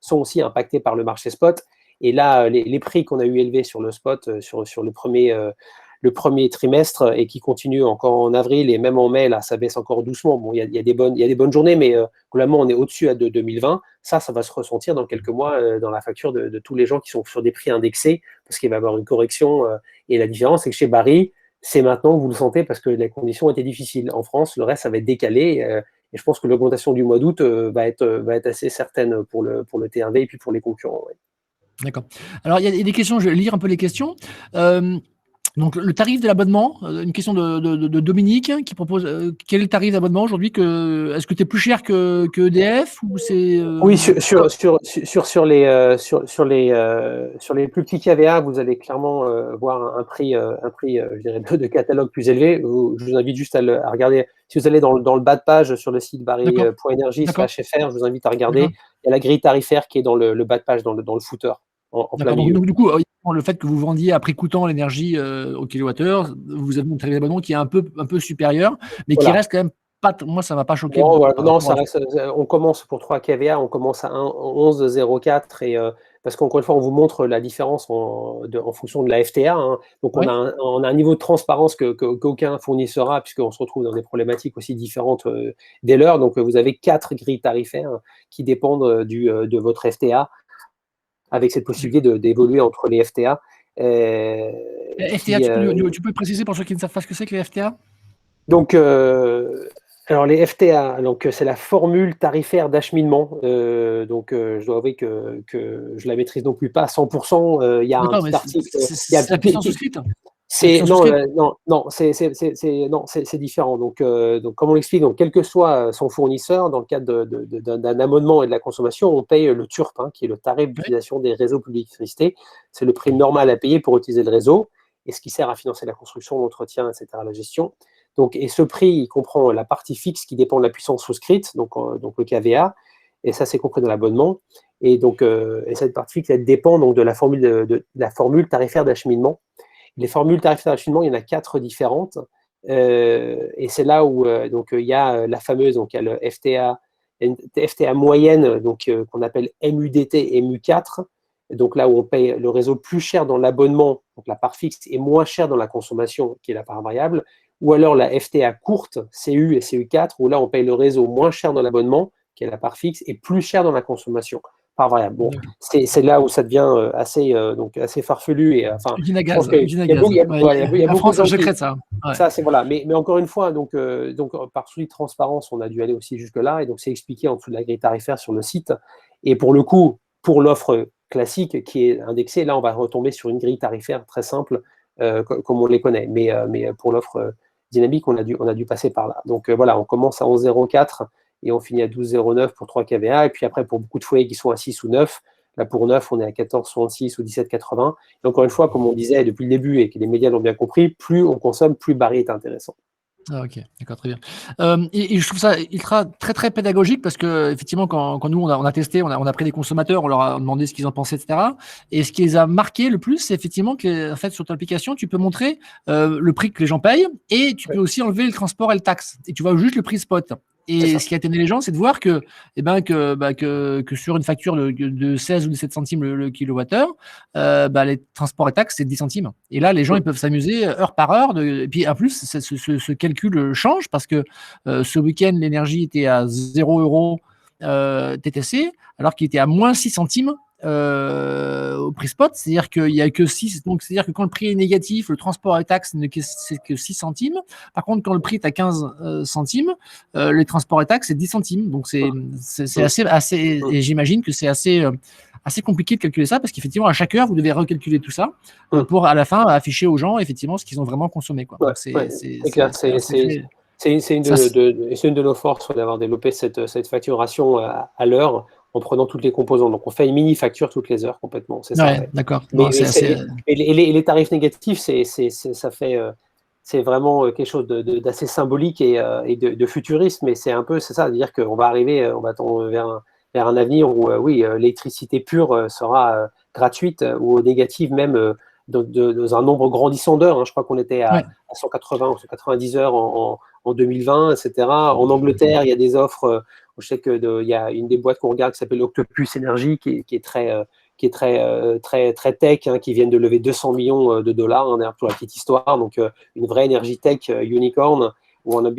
sont aussi impactés par le marché spot. Et là, les prix qu'on a eu élevés sur le spot, sur le premier trimestre et qui continue encore en avril et même en mai, là, ça baisse encore doucement. Bon, il y a des bonnes journées, mais globalement, on est au-dessus de 2020. Ça va se ressentir dans quelques mois dans la facture de tous les gens qui sont sur des prix indexés parce qu'il va y avoir une correction. Et la différence, c'est que chez Barry, c'est maintenant que vous le sentez parce que les conditions étaient difficiles. En France, le reste, ça va être décalé. Et je pense que l'augmentation du mois d'août va être assez certaine pour le TRV et puis pour les concurrents. Ouais. D'accord. Alors, il y a des questions, je vais lire un peu les questions. Donc, le tarif de l'abonnement, une question de Dominique qui propose quel est le tarif d'abonnement aujourd'hui est-ce que tu es plus cher que EDF ou c'est Oui, sur les plus petits KVA, vous allez clairement voir un prix je dirais, de catalogue plus élevé. Je vous invite juste à regarder. Si vous allez dans le bas de page sur le site barry.energie/fr, je vous invite à regarder. Il y a la grille tarifaire qui est dans le bas de page, dans le footer. En plein milieu. Donc, du coup, le fait que vous vendiez à prix coûtant l'énergie au kilowattheure, vous avez un tarif d'abonnement qui est un peu supérieur, mais qui reste quand même pas. Moi, ça ne m'a pas choqué. Non, ça reste. On commence pour 3 kVA, on commence à 11,04 et parce qu'encore une fois, on vous montre la différence en fonction de la FTA. Hein. Donc, on a un niveau de transparence qu'aucun fournisseur a, puisqu'on se retrouve dans des problématiques aussi différentes dès lors. Donc, vous avez 4 grilles tarifaires qui dépendent de votre FTA, avec cette possibilité d'évoluer entre les FTA. FTA, tu peux préciser pour ceux qui ne savent pas ce que c'est que les FTA? Donc, alors les FTA, donc c'est la formule tarifaire d'acheminement. Donc, je dois avouer que je la maîtrise non plus pas à 100%. Il y a un petit article. C'est la puissance souscrite. Non, c'est différent. Donc, comme on l'explique, donc quel que soit son fournisseur, dans le cadre d'un abonnement et de la consommation, on paye le TURP, hein, qui est le tarif d'utilisation des réseaux publics d'électricité. C'est le prix normal à payer pour utiliser le réseau, et ce qui sert à financer la construction, l'entretien, etc., la gestion. Donc, et ce prix, il comprend la partie fixe qui dépend de la puissance souscrite, donc le KVA, et ça c'est compris dans l'abonnement. Et donc, et cette partie fixe, elle dépend donc de la formule tarifaire d'acheminement. Les formules tarifaires d'acheminement, il y en a 4 différentes. Et c'est là où donc, il y a la fameuse, donc il y a le FTA moyenne, donc qu'on appelle MUDT et MU4. Donc là où on paye le réseau plus cher dans l'abonnement, donc la part fixe, et moins cher dans la consommation, qui est la part variable. Ou alors la FTA courte, CU et CU4, où là on paye le réseau moins cher dans l'abonnement, qui est la part fixe, et plus cher dans la consommation, part variable. Bon, c'est là où ça devient assez farfelu. Et, enfin, usine à gaz. En France, c'est secret ça. Ouais. Ça, c'est voilà. Mais encore une fois, donc par souci de transparence, on a dû aller aussi jusque-là. Et donc, c'est expliqué en dessous de la grille tarifaire sur le site. Et pour le coup, pour l'offre classique qui est indexée, là, on va retomber sur une grille tarifaire très simple, comme on les connaît. Mais pour l'offre dynamique, on a dû passer par là. Donc, voilà, on commence à 11,04 et on finit à 12,09 pour 3 kVA. Et puis après, pour beaucoup de foyers qui sont à 6 ou 9, là, pour 9, on est à 14,66 ou 17,80. Et encore une fois, comme on disait depuis le début et que les médias l'ont bien compris, plus on consomme, plus Barry est intéressant. Ah, ok, d'accord, très bien. Et je trouve ça ultra très très pédagogique parce que effectivement quand nous on a testé, on a pris des consommateurs, on leur a demandé ce qu'ils en pensaient, etc. Et ce qui les a marqués le plus, c'est effectivement que en fait sur ton application, tu peux montrer le prix que les gens payent et tu peux aussi enlever le transport et le taxe. Et tu vois juste le prix spot. Et ce qui a étonné les gens, c'est de voir que sur une facture de 16 ou 17 centimes le kilowattheure, les transports et taxes, c'est 10 centimes. Et là, les gens ils peuvent s'amuser heure par heure. Et puis en plus, ce calcul change parce que ce week-end, l'énergie était à 0 € TTC, alors qu'il était à moins 6 centimes au prix spot, c'est-à-dire qu'il n'y a que 6, donc c'est-à-dire que quand le prix est négatif, le transport et taxes, c'est que 6 centimes. Par contre, quand le prix est à 15 centimes, les transports et taxes, c'est 10 centimes. Donc c'est assez, et j'imagine que c'est assez compliqué de calculer ça parce qu'effectivement, à chaque heure, vous devez recalculer tout ça pour à la fin afficher aux gens effectivement ce qu'ils ont vraiment consommé. Quoi. Donc, c'est clair, c'est une de nos forces d'avoir développé cette facturation à l'heure en prenant toutes les composantes. Donc, on fait une mini-facture toutes les heures complètement. C'est ça. D'accord. Et les tarifs négatifs, ça fait c'est vraiment quelque chose d'assez symbolique et de futuriste, mais c'est ça, c'est-à-dire qu'on va arriver, on va tendre vers un avenir où, oui, l'électricité pure sera gratuite ou négative même dans un nombre grandissant d'heures. Hein. Je crois qu'on était Ouais. à 180 ou 190 heures en 2020, etc. En Angleterre, il y a des offres. Je sais qu'il y a une des boîtes qu'on regarde qui s'appelle Octopus Energy, qui est très tech, hein, qui viennent de lever 200 millions de dollars, hein, pour la petite histoire. Donc, une vraie énergie tech unicorn, wannabe,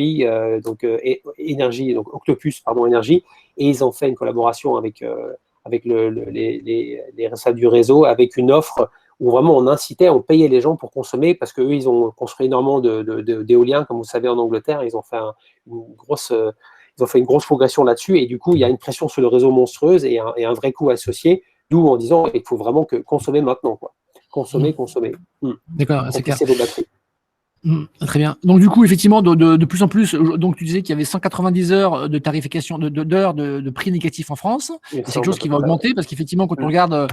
énergie, donc Octopus, pardon, énergie. Et ils ont fait une collaboration avec les responsables du réseau, avec une offre où vraiment on payait les gens pour consommer, parce qu'eux, ils ont construit énormément d'éoliens, comme vous savez, en Angleterre. Ils ont fait une grosse progression là-dessus, et du coup, il y a une pression sur le réseau monstrueuse et un vrai coût associé, d'où en disant il faut vraiment consommer maintenant, quoi. Consommer. D'accord, c'est clair. Remplissez vos batteries. Très bien. Donc du coup, effectivement, de plus en plus, donc tu disais qu'il y avait 190 heures de tarification, d'heures de prix négatif en France. C'est quelque chose qui va augmenter parce qu'effectivement, quand on regarde,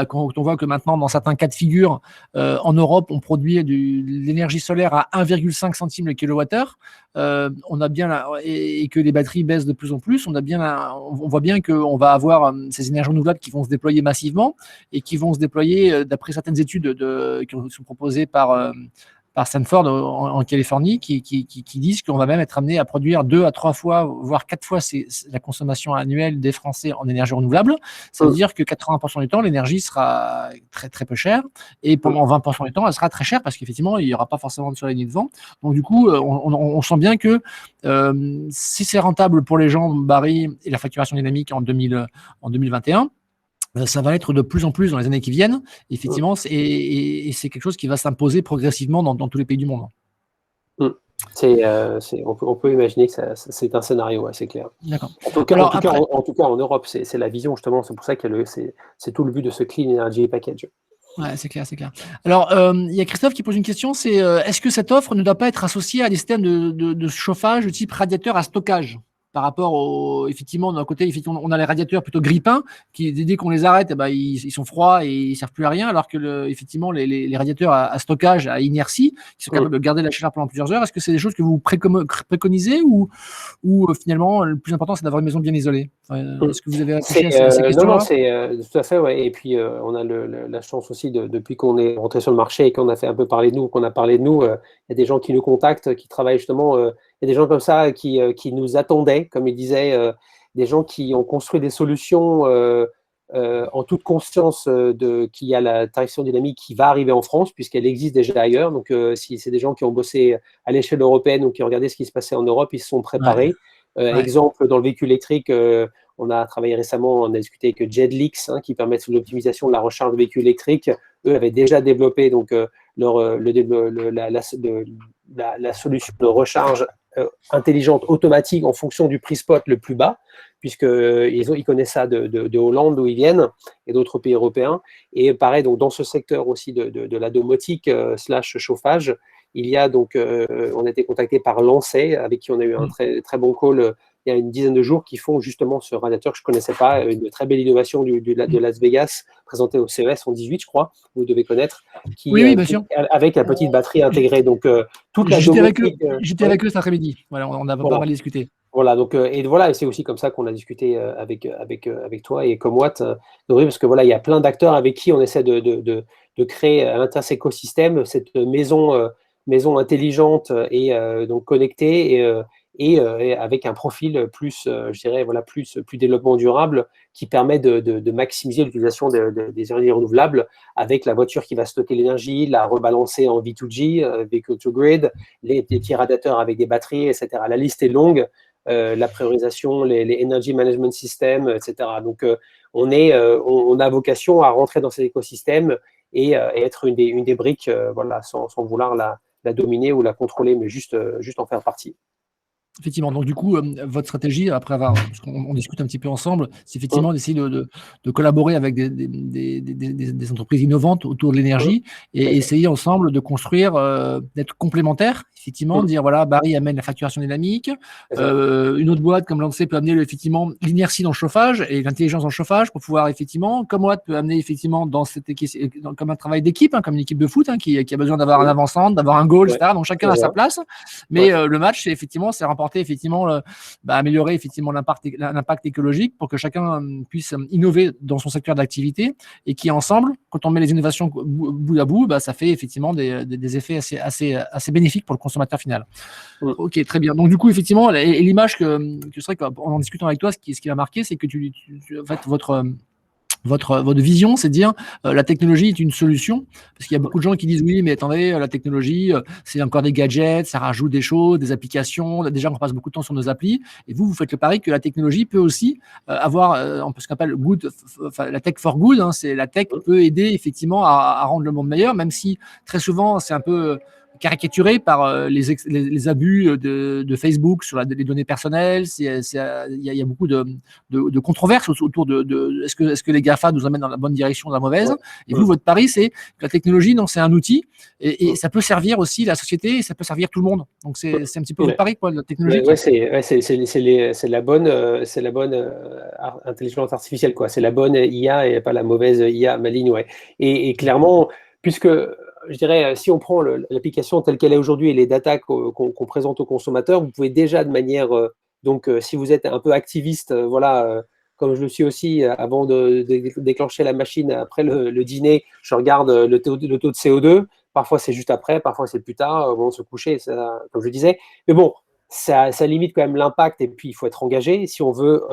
quand on voit que maintenant, dans certains cas de figure, en Europe, on produit de l'énergie solaire à 1,5 centime le kilowattheure, on a bien et que les batteries baissent de plus en plus, on voit bien qu'on va avoir ces énergies renouvelables qui vont se déployer massivement et qui vont se déployer, d'après certaines études qui sont proposées par Stanford en Californie, qui disent qu'on va même être amené à produire 2 à 3 fois, voire 4 fois la consommation annuelle des Français en énergie renouvelable. Ça veut dire que 80% du temps, l'énergie sera très, très peu chère, et pendant 20% du temps, elle sera très chère parce qu'effectivement, il n'y aura pas forcément de soleil ni de vent. Donc du coup, on sent bien que si c'est rentable pour les gens, Barry et la facturation dynamique en 2021, ça va être de plus en plus dans les années qui viennent, effectivement, et c'est quelque chose qui va s'imposer progressivement dans tous les pays du monde. On peut imaginer que c'est un scénario, c'est clair. D'accord. En tout cas, en Europe, c'est la vision, justement. C'est pour ça que c'est tout le but de ce Clean Energy Package. Ouais, c'est clair, c'est clair. Alors, il y a Christophe qui pose une question, c'est est-ce que cette offre ne doit pas être associée à des systèmes de chauffage de type radiateur à stockage? Par rapport effectivement, d'un côté, effectivement, on a les radiateurs plutôt grille-pain qui, dès qu'on les arrête, ils sont froids et ils servent plus à rien, alors que effectivement, les radiateurs à stockage, à inertie, qui sont capables de garder la chaleur pendant plusieurs heures, est-ce que c'est des choses que vous préconisez ou finalement, le plus important, c'est d'avoir une maison bien isolée? Est-ce que vous avez réfléchi à ces questions-là? Non, c'est tout à fait, ouais. Et puis, on a la chance aussi, depuis qu'on est rentré sur le marché et qu'on a fait un peu parler de nous, il y a des gens qui nous contactent, qui travaillent justement. Il y a des gens comme ça qui nous attendaient, comme il disait, des gens qui ont construit des solutions en toute conscience qu'il y a la tarification dynamique qui va arriver en France, puisqu'elle existe déjà ailleurs. Donc, si c'est des gens qui ont bossé à l'échelle européenne ou qui ont regardé ce qui se passait en Europe, ils se sont préparés. Exemple, dans le véhicule électrique, on a travaillé récemment, on a discuté avec Jedlix, qui permettent l'optimisation de la recharge de véhicules électriques. Eux avaient déjà développé donc, la solution de recharge intelligente, automatique, en fonction du prix spot le plus bas, puisqu'ils connaissent ça de Hollande, d'où ils viennent, et d'autres pays européens. Et pareil, donc, dans ce secteur aussi de la domotique / chauffage, il y a donc, on a été contacté par Lancet, avec qui on a eu un très, très bon call il y a une dizaine de jours, qui font justement ce radiateur que je ne connaissais pas, une très belle innovation de Las Vegas, présentée au CES en 2018, je crois, vous devez connaître, oui, bien sûr. avec la petite batterie intégrée. Donc, toute la domotique. J'étais avec eux cet après-midi. Voilà, on a pas mal discuté. Voilà, donc, et c'est aussi comme ça qu'on a discuté avec toi et Comwatt, parce que voilà, il y a plein d'acteurs avec qui on essaie de créer à l'intérieur de cet écosystème cette maison intelligente et donc connectée et avec un profil plus, je dirais, voilà, plus développement durable, qui permet de maximiser l'utilisation des énergies renouvelables, avec la voiture qui va stocker l'énergie, la rebalancer en V2G, Vehicle to Grid, les petits radiateurs avec des batteries, etc. La liste est longue, la priorisation, les Energy Management Systems, etc. Donc, on a vocation à rentrer dans cet écosystème et être une des briques, voilà, sans vouloir la dominer ou la contrôler, mais juste en faire partie. Effectivement. Donc, du coup, votre stratégie, après avoir, parce qu'on discute un petit peu ensemble, c'est effectivement d'essayer de collaborer avec des entreprises innovantes autour de l'énergie et essayer ensemble de construire, d'être complémentaires. Effectivement, dire voilà, Barry amène la facturation dynamique. Une autre boîte comme Lancet peut amener effectivement l'inertie dans le chauffage et l'intelligence dans le chauffage pour pouvoir effectivement, comme Watt peut amener effectivement comme un travail d'équipe, comme une équipe de foot qui a besoin d'avoir un avant-centre, d'avoir un goal, etc. Donc chacun a sa place. Mais le match, c'est remporter effectivement, améliorer effectivement l'impact écologique pour que chacun puisse innover dans son secteur d'activité et qui ensemble, quand on met les innovations bout à bout, ça fait effectivement des effets assez bénéfiques pour le consommateur final. Ok, très bien. Donc du coup, effectivement, et l'image que c'est vrai qu'en discutant avec toi, ce qui m'a marqué, c'est que en fait, votre vision, c'est de dire la technologie est une solution, parce qu'il y a beaucoup de gens qui disent oui, mais attendez, la technologie, c'est encore des gadgets, ça rajoute des choses, des applications. Déjà, on passe beaucoup de temps sur nos applis. Et vous faites le pari que la technologie peut aussi avoir ce qu'on appelle la tech for good. C'est la tech peut aider effectivement à rendre le monde meilleur, même si très souvent c'est un peu caricaturé par les abus de Facebook sur les données personnelles. Il y a beaucoup de controverses autour de est-ce que les GAFA nous amènent dans la bonne direction ou dans la mauvaise. Et vous, votre pari, c'est que la technologie, non, c'est un outil et ça peut servir aussi la société et ça peut servir tout le monde. Donc c'est un petit peu votre pari, quoi, la technologie. C'est la bonne intelligence artificielle, quoi. C'est la bonne IA et pas la mauvaise IA maligne, ouais. Et clairement, puisque je dirais, si on prend l'application telle qu'elle est aujourd'hui et les datas qu'on présente aux consommateurs, vous pouvez déjà de manière, si vous êtes un peu activiste, comme je le suis aussi, avant de déclencher la machine après le dîner, je regarde le taux de CO2. Parfois c'est juste après, parfois c'est plus tard, avant de se coucher, ça, comme je disais. Mais bon, ça limite quand même l'impact et puis il faut être engagé. Si on veut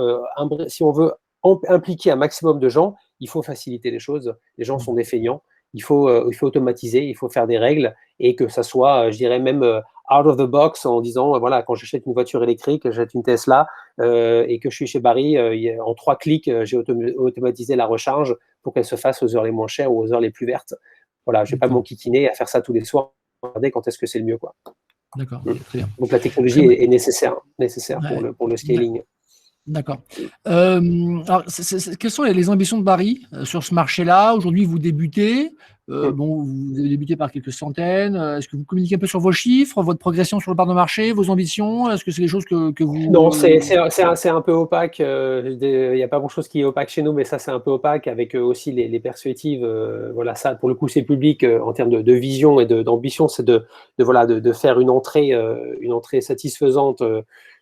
impliquer un maximum de gens, il faut faciliter les choses. Les gens sont des feignants. Il faut automatiser, il faut faire des règles et que ça soit, je dirais même out of the box en disant, voilà, quand j'achète une voiture électrique, j'achète une Tesla et que je suis chez Barry, en 3 clics, j'ai automatisé la recharge pour qu'elle se fasse aux heures les moins chères ou aux heures les plus vertes. Voilà, je ne vais pas m'enquiquiner à faire ça tous les soirs, regarder quand est-ce que c'est le mieux, quoi. D'accord, très bien. Donc la technologie est nécessaire pour le scaling. D'accord. Alors, quelles sont les ambitions de Barry sur ce marché-là? Aujourd'hui, vous débutez. Bon, vous avez débuté par quelques centaines. Est-ce que vous communiquez un peu sur vos chiffres, votre progression sur le part de marché, vos ambitions? Est-ce que c'est des choses que vous… Non, c'est un peu opaque. Il n'y a pas grand-chose qui est opaque chez nous, mais ça, c'est un peu opaque avec aussi les perspectives. Voilà, ça, pour le coup, c'est public en termes de vision et d'ambition, c'est de faire une entrée satisfaisante.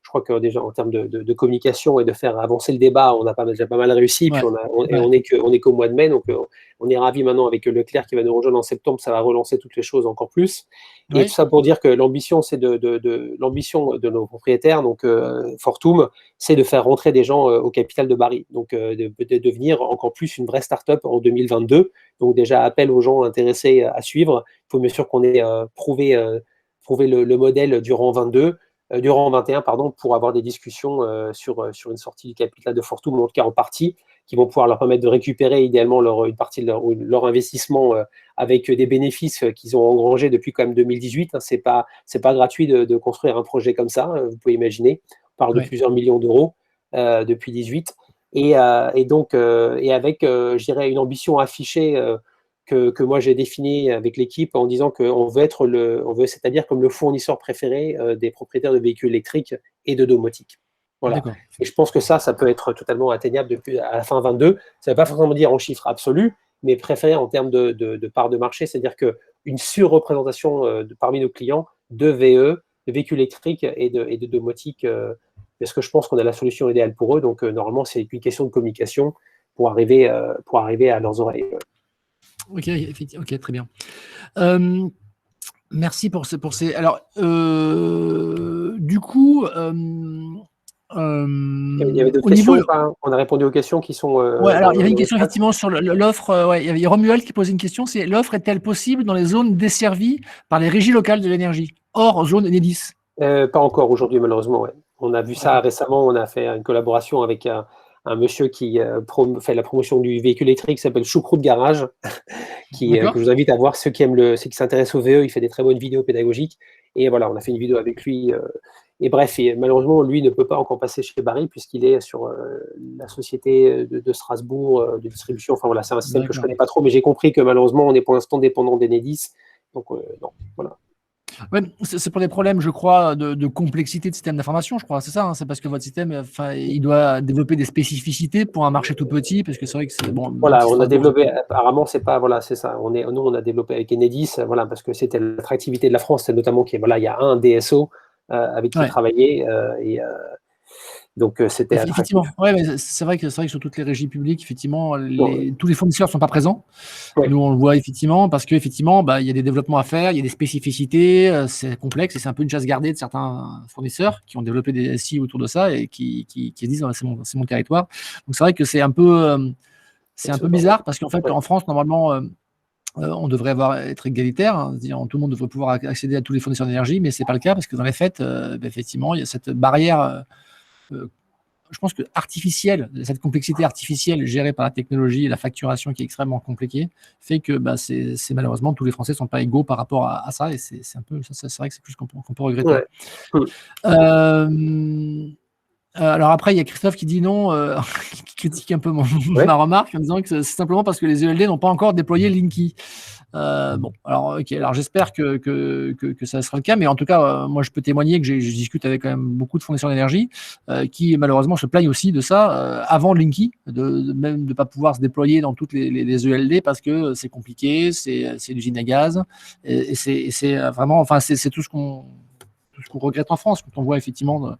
Je crois que déjà en termes de communication et de faire avancer le débat, on a déjà pas mal réussi. Puis on est qu'au mois de mai, donc on est ravis maintenant avec Leclerc qui va nous rejoindre en septembre. Ça va relancer toutes les choses encore plus. Et tout ça pour dire que l'ambition, c'est l'ambition de nos propriétaires, donc Fortum, c'est de faire rentrer des gens au capital de Barry, donc de devenir encore plus une vraie start-up en 2022. Donc déjà, appel aux gens intéressés à suivre. Il faut bien sûr qu'on ait prouvé le modèle durant 21, pardon, pour avoir des discussions sur une sortie du capital de Fortum, en tout cas en partie, qui vont pouvoir leur permettre de récupérer idéalement une partie de leur investissement avec des bénéfices qu'ils ont engrangés depuis quand même 2018. C'est pas gratuit de construire un projet comme ça, vous pouvez imaginer. On parle de plusieurs millions d'euros depuis 2018. Et avec, je dirais, une ambition affichée que moi j'ai définie avec l'équipe en disant qu'on veut c'est-à-dire comme le fournisseur préféré des propriétaires de véhicules électriques et de domotique. Voilà. Et je pense que ça peut être totalement atteignable depuis à la fin 22. Ça ne veut pas forcément dire en chiffre absolu, mais préféré en termes de part de marché, c'est-à-dire qu'une surreprésentation parmi nos clients de VE, de véhicules électriques et de domotique, parce que je pense qu'on a la solution idéale pour eux. Donc normalement, c'est une question de communication pour arriver à leurs oreilles. Ok, très bien. Merci pour ces. Alors, du coup, il y avait d'autres questions ou pas? On a répondu aux questions qui sont. Alors il y avait une question effectivement sur l'offre. Il y a Romuald qui posait une question. C'est l'offre est-elle possible dans les zones desservies par les régies locales de l'énergie, hors zone Enedis? Pas encore aujourd'hui, malheureusement. Ouais. On a vu ça récemment. On a fait une collaboration avec un monsieur qui fait la promotion du véhicule électrique qui s'appelle Choucroute Garage, que je vous invite à voir ceux qui s'intéressent au VE. Il fait des très bonnes vidéos pédagogiques. Et voilà, on a fait une vidéo avec lui Et bref, malheureusement, lui ne peut pas encore passer chez Barry puisqu'il est sur la société de Strasbourg de distribution. Enfin voilà, c'est un système que je ne connais pas trop, mais j'ai compris que malheureusement, on est pour l'instant dépendant d'Enedis. Donc non, voilà. Ouais, c'est pour des problèmes, je crois, de complexité de système d'information, je crois. C'est ça, hein, c'est parce que votre système, il doit développer des spécificités pour un marché tout petit, parce que c'est vrai que c'est bon. Voilà, on a développé. Apparemment, c'est pas. Voilà, c'est ça. Nous, on a développé avec Enedis, voilà, parce que c'était l'attractivité de la France, c'est notamment qu'il voilà, il y a un DSO avec qui travailler et donc c'était attractif. Effectivement, ouais, mais c'est vrai que sur toutes les régies publiques, effectivement, tous les fournisseurs ne sont pas présents. Nous, on le voit effectivement parce qu'effectivement, il y a des développements à faire, il y a des spécificités, c'est complexe et c'est un peu une chasse gardée de certains fournisseurs qui ont développé des SI autour de ça et qui disent c'est mon territoire. Donc c'est vrai que c'est un peu bizarre parce qu'en fait, en France, normalement, on devrait être égalitaire, hein, c'est-à-dire tout le monde devrait pouvoir accéder à tous les fournisseurs d'énergie, mais c'est pas le cas parce que dans les faits, effectivement, il y a cette barrière. Je pense que cette complexité artificielle gérée par la technologie et la facturation qui est extrêmement compliquée fait que c'est malheureusement tous les Français ne sont pas égaux par rapport à ça et c'est un peu ça, c'est vrai que c'est plus qu'on peut regretter. Ouais. Alors après, il y a Christophe qui dit non, qui critique un peu ma remarque en disant que c'est simplement parce que les ELD n'ont pas encore déployé Linky. Bon, alors ok, alors j'espère que ça sera le cas, mais en tout cas, moi je peux témoigner que je discute avec quand même beaucoup de fournisseurs d'énergie qui malheureusement se plaignent aussi de ça avant Linky, même de pas pouvoir se déployer dans toutes les ELD parce que c'est compliqué, c'est l'usine à gaz et c'est vraiment, enfin c'est tout ce qu'on regrette en France, quand on voit effectivement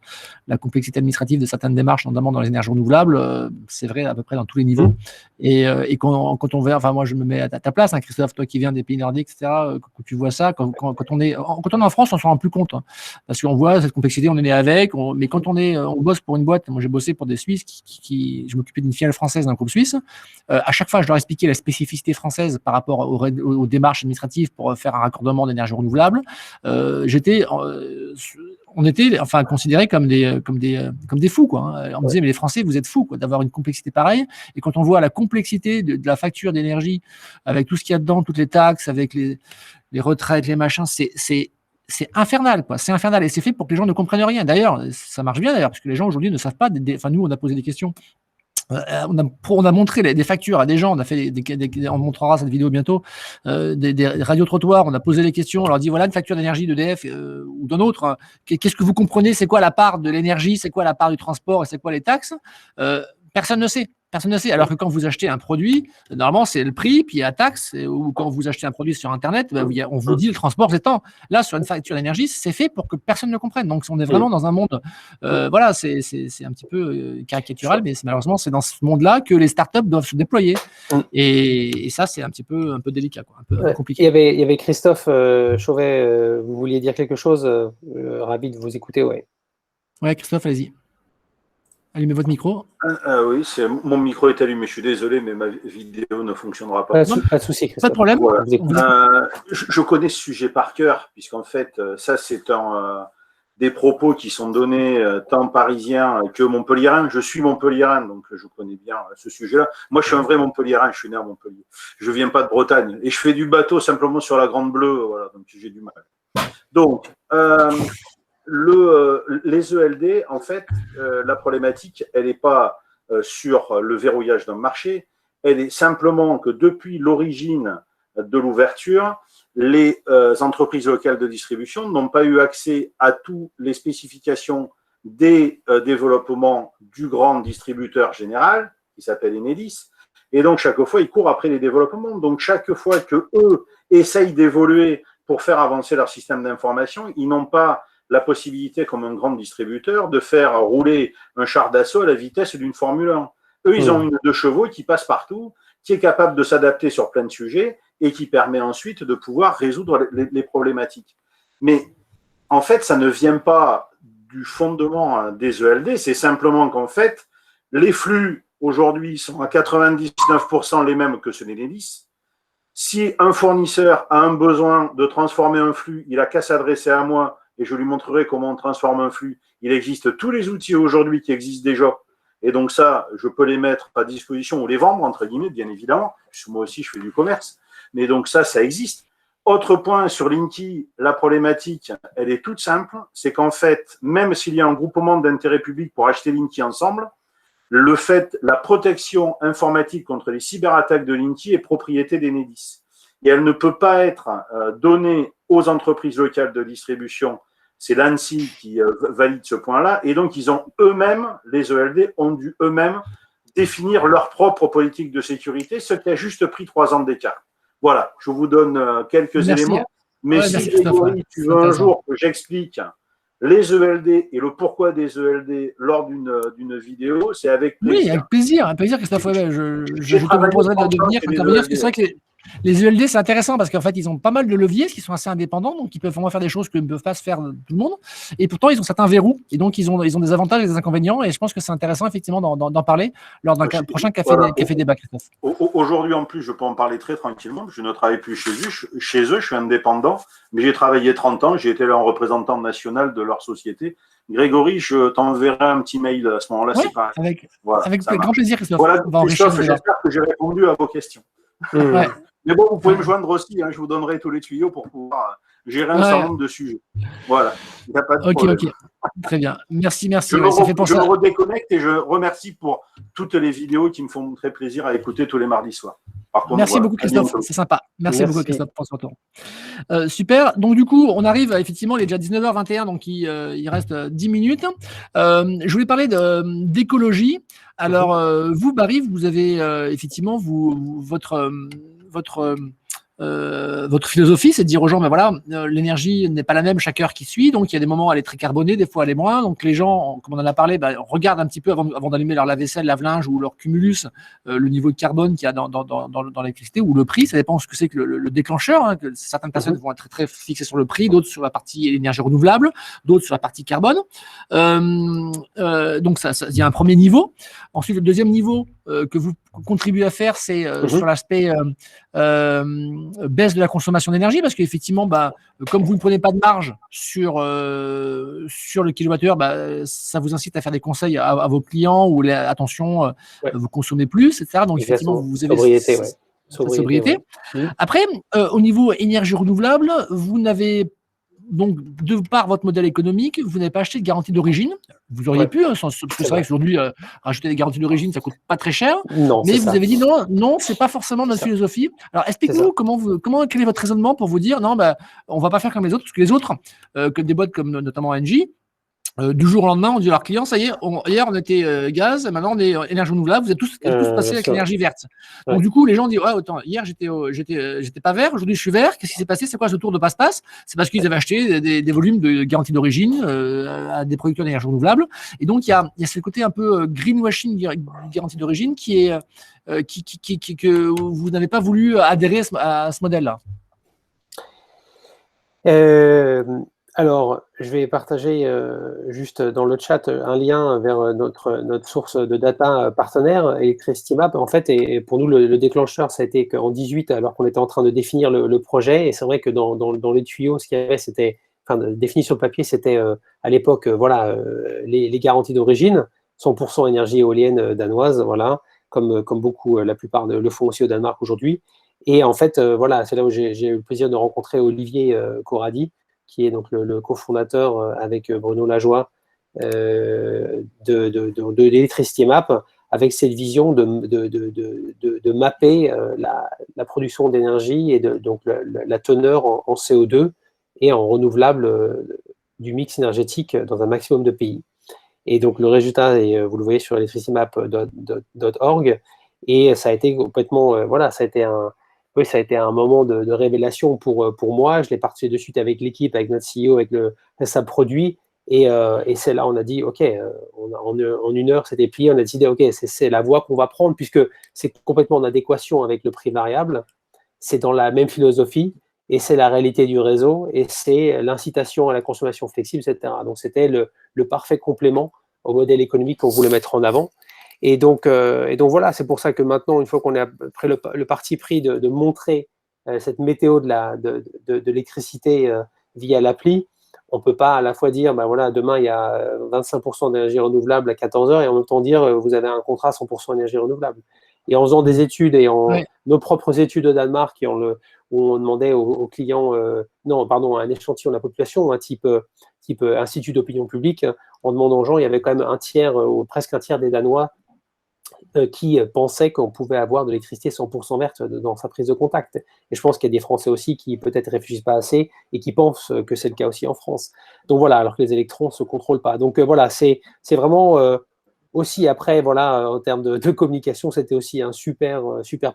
la complexité administrative de certaines démarches, notamment dans les énergies renouvelables, c'est vrai à peu près dans tous les niveaux. Et quand on voit, enfin moi je me mets à ta place, hein, Christophe, toi qui viens des pays nordiques, etc., quand tu vois ça, quand on est en France, on s'en rend plus compte, hein, parce qu'on voit cette complexité, on est né avec, mais quand on bosse pour une boîte, moi j'ai bossé pour des Suisses je m'occupais d'une filiale française d'un groupe suisse, à chaque fois je leur expliquais la spécificité française par rapport aux démarches administratives pour faire un raccordement d'énergie renouvelable, on était considérés comme des fous, quoi, hein. On me disait mais les Français vous êtes fous, quoi, d'avoir une complexité pareille. Et quand on voit la complexité de la facture d'énergie avec tout ce qu'il y a dedans, toutes les taxes, avec les retraites, les machins, c'est infernal, quoi. C'est infernal et c'est fait pour que les gens ne comprennent rien. D'ailleurs, ça marche bien d'ailleurs parce que les gens aujourd'hui ne savent pas. Nous on a posé des questions. On a montré des factures à des gens, on a fait on montrera cette vidéo bientôt, des radiotrottoirs, on a posé les questions, on leur dit voilà une facture d'énergie d'EDF ou d'un autre, hein, qu'est-ce que vous comprenez, c'est quoi la part de l'énergie, c'est quoi la part du transport et c'est quoi les taxes, personne ne sait. Personne ne sait. Alors que quand vous achetez un produit, normalement, c'est le prix, puis il y a la taxe. Ou quand vous achetez un produit sur Internet, on vous dit le transport, c'est tant. Là, sur une facture d'énergie, c'est fait pour que personne ne comprenne. Donc, on est vraiment dans un monde, voilà, c'est un petit peu caricatural, mais malheureusement, c'est dans ce monde-là que les startups doivent se déployer. Et ça, c'est un peu délicat, quoi, un peu compliqué. Il y avait Christophe Chauvet, vous vouliez dire quelque chose, ravi de vous écouter, ouais. Ouais, Christophe, allez-y. Allumez votre micro. Oui, mon micro est allumé. Je suis désolé, mais ma vidéo ne fonctionnera pas. Pas de souci, Christophe. Pas de problème. Voilà. Je connais ce sujet par cœur, puisqu'en fait, ça, c'est des propos qui sont donnés tant parisiens que montpelliérains. Je suis montpelliérain, donc je connais bien ce sujet-là. Moi, je suis un vrai montpelliérain. Je suis né à Montpellier. Je viens pas de Bretagne. Et je fais du bateau simplement sur la Grande Bleue. Voilà, donc j'ai du mal. Donc, les ELD, en fait, la problématique, elle n'est pas sur le verrouillage d'un marché, elle est simplement que depuis l'origine de l'ouverture, les entreprises locales de distribution n'ont pas eu accès à toutes les spécifications des développements du grand distributeur général, qui s'appelle Enedis, et donc chaque fois, ils courent après les développements. Donc chaque fois qu'eux essayent d'évoluer pour faire avancer leur système d'information, ils n'ont pas la possibilité, comme un grand distributeur, de faire rouler un char d'assaut à la vitesse d'une Formule 1. Eux, ils ont une 2 chevaux qui passe partout, qui est capable de s'adapter sur plein de sujets et qui permet ensuite de pouvoir résoudre les problématiques. Mais en fait, ça ne vient pas du fondement des ELD, c'est simplement qu'en fait, les flux aujourd'hui sont à 99% les mêmes que ceux d'Enedis. Si un fournisseur a un besoin de transformer un flux, il n'a qu'à s'adresser à moi et je lui montrerai comment on transforme un flux. Il existe tous les outils aujourd'hui qui existent déjà. Et donc ça, je peux les mettre à disposition ou les vendre, entre guillemets, bien évidemment, puisque moi aussi, je fais du commerce. Mais donc ça existe. Autre point sur Linky, la problématique, elle est toute simple, c'est qu'en fait, même s'il y a un groupement d'intérêt public pour acheter Linky ensemble, la protection informatique contre les cyberattaques de Linky est propriété d'Enedis. Et elle ne peut pas être donnée aux entreprises locales de distribution. C'est l'ANSSI qui valide ce point-là. Et donc, ils ont eux-mêmes, les ELD, ont dû eux-mêmes définir leur propre politique de sécurité, ce qui a juste pris 3 ans d'écart. Voilà, je vous donne quelques éléments. Mais si, Grégory, tu veux un jour que j'explique les ELD et le pourquoi des ELD lors d'une vidéo, c'est avec plaisir. Oui, avec plaisir, Christophe. Je te proposerai de venir intervenir, parce que c'est vrai que les ELD, c'est intéressant parce qu'en fait, ils ont pas mal de leviers, qui sont assez indépendants, donc ils peuvent vraiment faire des choses que ne peuvent pas se faire tout le monde. Et pourtant, ils ont certains verrous, et donc ils ont des avantages et des inconvénients. Et je pense que c'est intéressant, effectivement, d'en parler lors d'un prochain café débat, Christophe. Aujourd'hui, en plus, je peux en parler très tranquillement. Je ne travaille plus chez eux, je suis indépendant, mais j'ai travaillé 30 ans, j'ai été leur représentant national de leur société. Grégory, je t'enverrai un petit mail à ce moment-là. Oui, avec grand plaisir, Christophe. Voilà, Christophe, j'espère que j'ai répondu à vos questions. Ouais. Mais bon, vous pouvez me joindre aussi, hein, je vous donnerai tous les tuyaux pour pouvoir gérer un certain nombre de sujets. Voilà, il n'y a pas de problème. Ok, très bien. Merci. Je me redéconnecte et je remercie pour toutes les vidéos qui me font très plaisir à écouter tous les mardis soirs. Merci beaucoup, Christophe, c'est sympa. Merci beaucoup, Christophe, pour ce retour. Super, donc du coup, on arrive, effectivement, il est déjà 19h21, donc il reste 10 minutes. Je voulais parler d'écologie. Alors, vous, Barry, vous avez effectivement votre philosophie, c'est de dire aux gens, ben voilà, l'énergie n'est pas la même chaque heure qui suit, donc il y a des moments elle est très carbonée, des fois elle est moins, donc les gens, comme on en a parlé, regardent un petit peu avant d'allumer leur lave-vaisselle, lave-linge ou leur cumulus, le niveau de carbone qu'il y a dans l'électricité ou le prix, ça dépend de ce que c'est que le déclencheur, hein, que certaines personnes vont être très fixées sur le prix, d'autres sur la partie énergie renouvelable, d'autres sur la partie carbone. Donc il y a un premier niveau. Ensuite, le deuxième niveau que vous contribuez à faire, c'est sur l'aspect baisse de la consommation d'énergie, parce qu'effectivement, comme vous ne prenez pas de marge sur le kilowattheure, ça vous incite à faire des conseils à vos clients ou attention, vous consommez plus, etc. Donc, effectivement, vous avez sobriété. Après, au niveau énergie renouvelable, vous n'avez donc, de par votre modèle économique, vous n'avez pas acheté de garantie d'origine. Vous auriez pu, parce que c'est vrai qu'aujourd'hui, rajouter des garanties d'origine, ça ne coûte pas très cher. Non, mais vous avez dit non, ce n'est pas forcément notre philosophie. Alors, explique-nous quel est votre raisonnement pour vous dire non, on ne va pas faire comme les autres, parce que les autres, que des boîtes comme notamment Engie, du jour au lendemain, on dit à leurs clients, ça y est, hier on était gaz, maintenant on est énergie renouvelable, vous êtes tous passés avec l'énergie verte. Donc du coup, les gens disent, attends, hier j'étais pas vert, aujourd'hui je suis vert, qu'est-ce qui s'est passé? C'est quoi ce tour de passe-passe? C'est parce qu'ils avaient acheté des volumes de garantie d'origine à des producteurs d'énergie renouvelable. Et donc il y a ce côté un peu greenwashing garantie d'origine que vous n'avez pas voulu adhérer à ce modèle-là. Alors, je vais partager juste dans le chat un lien vers notre source de data partenaire, Electricity-Map. En fait, et pour nous, le déclencheur, ça a été qu'en 2018, alors qu'on était en train de définir le projet. Et c'est vrai que dans les tuyaux, ce qu'il y avait, c'était, défini sur le papier, c'était à l'époque, les garanties d'origine, 100% énergie éolienne danoise, voilà, comme beaucoup, la plupart le font aussi au Danemark aujourd'hui. Et en fait, c'est là où j'ai eu le plaisir de rencontrer Olivier Corradi, qui est donc le cofondateur avec Bruno Lajoie de Electricity-Map, avec cette vision de mapper la production d'énergie et donc la teneur en CO2 et en renouvelable du mix énergétique dans un maximum de pays. Et donc le résultat, vous le voyez sur electricitymap.org, et ça a été complètement, ça a été un moment de révélation pour moi. Je l'ai partagé de suite avec l'équipe, avec notre CEO, avec le responsable produit. Et c'est là, on a dit, OK, en une heure, c'était plié. On a décidé, OK, c'est la voie qu'on va prendre, puisque c'est complètement en adéquation avec le prix variable. C'est dans la même philosophie, et c'est la réalité du réseau, et c'est l'incitation à la consommation flexible, etc. Donc, c'était le parfait complément au modèle économique qu'on voulait mettre en avant. Et donc voilà, c'est pour ça que maintenant, une fois qu'on a pris le parti pris de montrer cette météo de l'électricité via l'appli, on ne peut pas à la fois dire, demain, il y a 25% d'énergie renouvelable à 14h, et en même temps dire, vous avez un contrat 100% énergie renouvelable. Et en faisant des études et en Ouais. nos propres études au Danemark, où on demandait aux clients, à un échantillon de la population, un type institut d'opinion publique, en demandant aux gens, il y avait quand même un tiers, ou presque un tiers des Danois qui pensaient qu'on pouvait avoir de l'électricité 100% verte dans sa prise de contact. Et je pense qu'il y a des Français aussi qui peut-être réfléchissent pas assez et qui pensent que c'est le cas aussi en France. Donc voilà, alors que les électrons ne se contrôlent pas. Donc voilà, c'est vraiment aussi après, voilà, en termes de communication, c'était aussi un super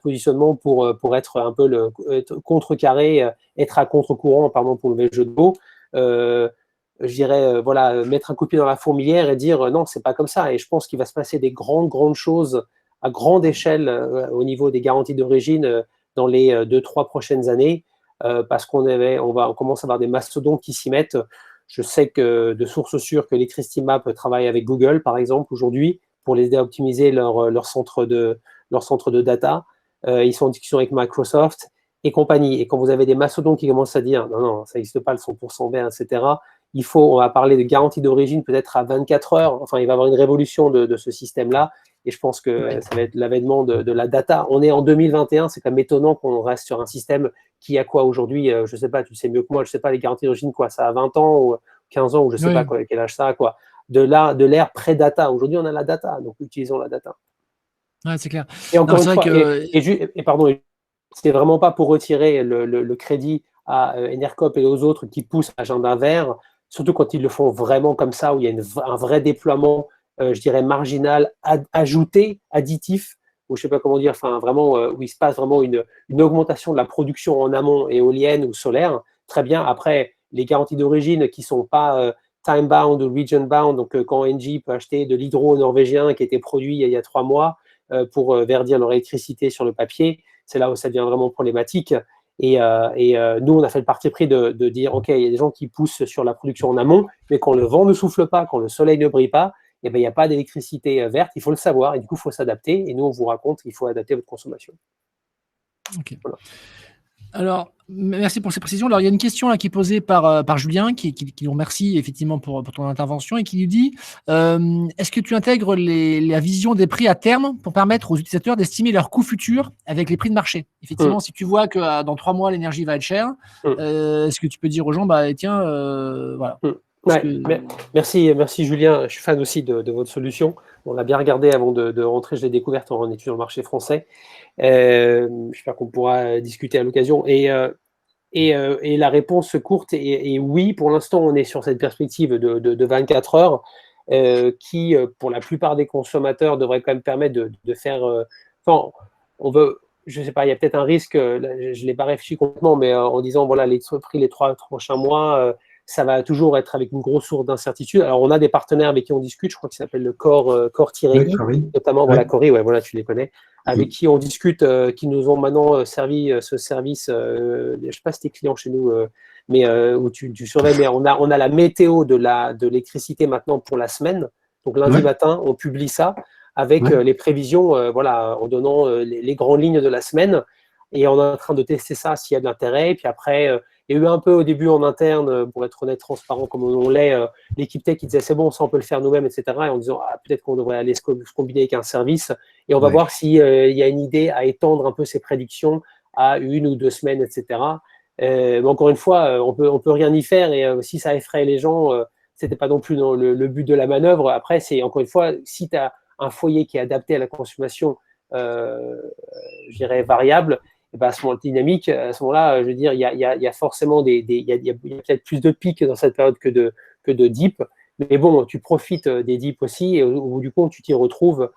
positionnement pour être un peu être contrecarré, être à contre-courant, pardon pour le jeu de mots. Je dirais, voilà, mettre un coup de pied dans la fourmilière et dire non, c'est pas comme ça. Et je pense qu'il va se passer des grandes choses à grande échelle au niveau des garanties d'origine dans les 2-3 prochaines années, parce qu'on commence à avoir des mastodontes qui s'y mettent. Je sais que de sources sûres que Electricity Map travaille avec Google, par exemple, aujourd'hui, pour les aider à optimiser leur centre de data. Ils sont en discussion avec Microsoft et compagnie. Et quand vous avez des mastodontes qui commencent à dire non, ça n'existe pas le 100% vert, etc., on va parler de garantie d'origine peut-être à 24 heures. Enfin, il va y avoir une révolution de ce système-là. Et je pense que ça va être l'avènement de la data. On est en 2021, c'est quand même étonnant qu'on reste sur un système qui a quoi aujourd'hui, je ne sais pas, tu sais mieux que moi, je ne sais pas, les garanties d'origine, quoi, ça a 20 ans ou 15 ans, ou je ne sais pas quel âge ça a, quoi. De l'ère pré-data. Aujourd'hui, on a la data, donc utilisons la data. Ouais, c'est clair. Et encore une fois, pardon, c'est vraiment pas pour retirer le crédit à Enercop et aux autres qui poussent l'agenda vert, surtout quand ils le font vraiment comme ça, où il y a un vrai déploiement, je dirais marginal, ajouté, additif, ou je sais pas comment dire, enfin vraiment, où il se passe vraiment une augmentation de la production en amont, éolienne ou solaire. Très bien. Après, les garanties d'origine qui sont pas time-bound ou region-bound, donc quand Engie peut acheter de l'hydro norvégien qui a été produit il y a 3 mois pour verdir leur électricité sur le papier, c'est là où ça devient vraiment problématique. Et nous, on a fait le parti pris de dire, OK, il y a des gens qui poussent sur la production en amont, mais quand le vent ne souffle pas, quand le soleil ne brille pas, eh ben, il n'y a pas d'électricité verte, il faut le savoir, et du coup, il faut s'adapter. Et nous, on vous raconte qu'il faut adapter votre consommation. Okay. Voilà. Alors, merci pour ces précisions. Alors, il y a une question là qui est posée par Julien, qui nous remercie effectivement pour ton intervention et qui lui dit est-ce que tu intègres la vision des prix à terme pour permettre aux utilisateurs d'estimer leurs coûts futurs avec les prix de marché? Effectivement, si tu vois que dans 3 mois, l'énergie va être chère, est-ce que tu peux dire aux gens, bah, tiens, voilà. Merci Julien, je suis fan aussi de votre solution. On l'a bien regardé avant de rentrer, je l'ai découverte en étudiant le marché français. J'espère qu'on pourra discuter à l'occasion. Et la réponse courte est oui. Pour l'instant, on est sur cette perspective de 24 heures qui, pour la plupart des consommateurs, devrait quand même permettre de faire... on veut... Je ne sais pas, il y a peut-être un risque, je ne l'ai pas réfléchi complètement, mais en disant, voilà, les prix les 3 prochains mois, ça va toujours être avec une grosse source d'incertitude. Alors, on a des partenaires avec qui on discute, je crois qu'il s'appelle le Core-I, notamment, voilà, Cori, ouais, voilà, tu les connais, avec qui on discute, qui nous ont maintenant servi ce service, je ne sais pas si c'était client chez nous, mais où tu surveilles, mais on a la météo de l'électricité maintenant pour la semaine. Donc, lundi matin, on publie ça avec les prévisions, voilà, en donnant les grandes lignes de la semaine. Et on est en train de tester ça s'il y a de l'intérêt. Et puis après, il y a eu un peu au début en interne, pour être honnête, transparent comme on l'est, l'équipe tech qui disait c'est bon, ça on peut le faire nous-mêmes, etc. Et en disant peut-être qu'on devrait aller se combiner avec un service. Et on va voir s'il y a une idée à étendre un peu ces prédictions à 1 ou 2 semaines, etc. Mais encore une fois, on peut rien y faire. Et si ça effraie les gens, c'était pas non plus le but de la manœuvre. Après, c'est encore une fois, si tu as un foyer qui est adapté à la consommation, je dirais variable, et ben à ce moment dynamique, à ce moment-là, je veux dire, il y a forcément il y a peut-être plus de pics dans cette période que de dips. Mais bon, tu profites des dips aussi, et au bout du compte, tu t'y retrouves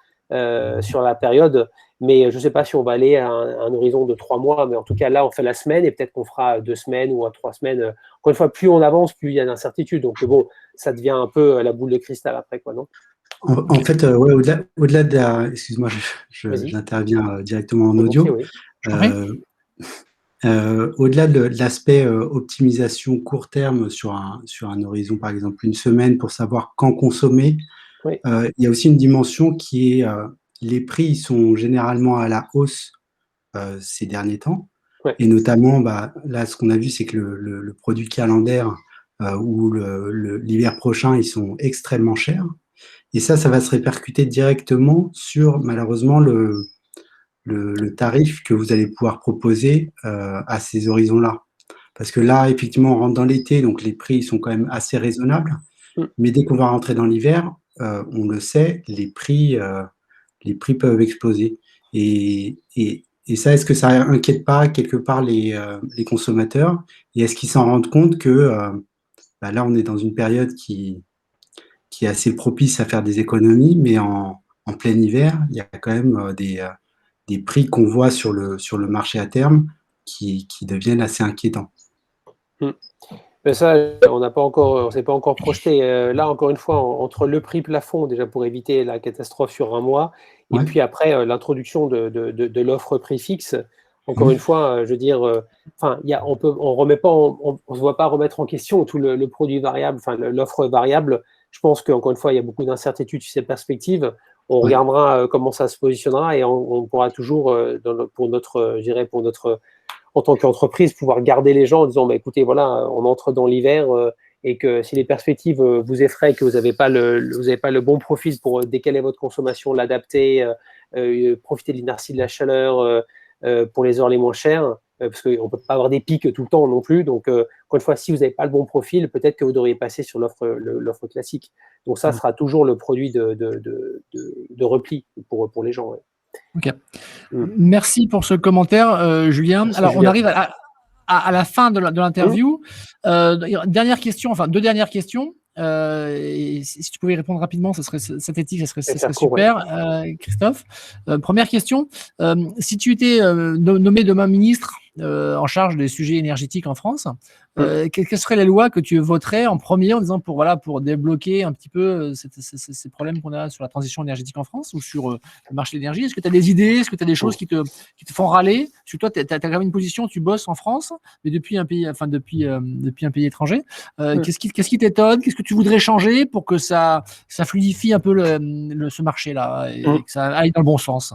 sur la période. Mais je ne sais pas si on va aller à un horizon de 3 mois, mais en tout cas, là, on fait la semaine, et peut-être qu'on fera 2 semaines ou 3 semaines. Encore une fois, plus on avance, plus il y a d'incertitude. Donc bon, ça devient un peu la boule de cristal après, quoi, non? En fait, ouais, au-delà de la... Excuse-moi, j'interviens directement en audio. Au-delà de l'aspect optimisation court terme sur un horizon, par exemple, 1 semaine pour savoir quand consommer, il y a aussi une dimension qui est les prix sont généralement à la hausse ces derniers temps. Et notamment, là, ce qu'on a vu, c'est que le produit calendaire ou l'hiver prochain, ils sont extrêmement chers. Et ça va se répercuter directement sur, malheureusement, le tarif que vous allez pouvoir proposer à ces horizons-là. Parce que là, effectivement, on rentre dans l'été, donc les prix sont quand même assez raisonnables. Mais dès qu'on va rentrer dans l'hiver, on le sait, les prix peuvent exploser. Et ça, est-ce que ça inquiète pas quelque part les consommateurs? Et est-ce qu'ils s'en rendent compte que là, on est dans une période qui est assez propice à faire des économies, mais en plein hiver, il y a quand même des prix qu'on voit sur le marché à terme qui deviennent assez inquiétants. Mais ça, on s'est pas encore projeté. Là, encore une fois, entre le prix plafond, déjà pour éviter la catastrophe sur un mois, et puis après l'introduction de l'offre prix fixe, encore une fois, je veux dire, on se voit pas remettre en question tout le produit variable, enfin l'offre variable. Je pense qu'encore une fois, il y a beaucoup d'incertitudes sur cette perspective. On regardera comment ça se positionnera et on pourra toujours, en tant qu'entreprise, pouvoir garder les gens en disant, écoutez, voilà, on entre dans l'hiver et que si les perspectives vous effraient, que vous n'avez pas le bon profil pour décaler votre consommation, l'adapter, profiter de l'inertie de la chaleur pour les heures les moins chères, parce qu'on ne peut pas avoir des pics tout le temps non plus. Donc, encore une fois, si vous n'avez pas le bon profil, peut-être que vous devriez passer sur l'offre classique. Donc, ça sera toujours le produit de repli pour les gens. Ouais. Ok. Merci pour ce commentaire, Julien. Merci, Alors, Julien. on arrive à la fin de l'interview. Dernière question, enfin, deux dernières questions. Et si tu pouvais y répondre rapidement, ça serait synthétique, ça serait super. Christophe, première question. Si tu étais nommé demain ministre en charge des sujets énergétiques en France, quelles seraient les lois que tu voterais en premier en disant pour débloquer un petit peu ces problèmes qu'on a sur la transition énergétique en France ou sur le marché de l'énergie? Est-ce que tu as des idées? Est-ce que tu as des choses qui te font râler? Parce que toi, tu as quand même une position, tu bosses en France, mais depuis un pays étranger. Qu'est-ce qui t'étonne? Qu'est-ce que tu voudrais changer pour que ça fluidifie un peu ce marché-là et que ça aille dans le bon sens?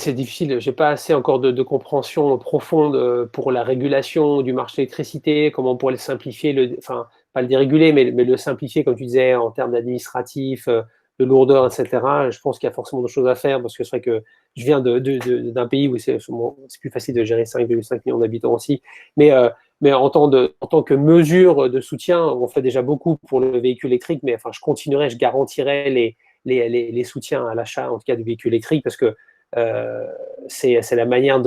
C'est difficile. J'ai pas assez encore de compréhension profonde pour la régulation du marché de l'électricité, comment on pourrait le simplifier, pas le déréguler, mais le simplifier, comme tu disais, en termes d'administratif, de lourdeur, etc. Je pense qu'il y a forcément d'autres choses à faire parce que c'est vrai que je viens d'un pays où c'est plus facile de gérer 5,5 millions d'habitants aussi. Mais en tant que mesure de soutien, on fait déjà beaucoup pour le véhicule électrique, mais je garantirais les soutiens à l'achat, en tout cas du véhicule électrique, parce que c'est la manière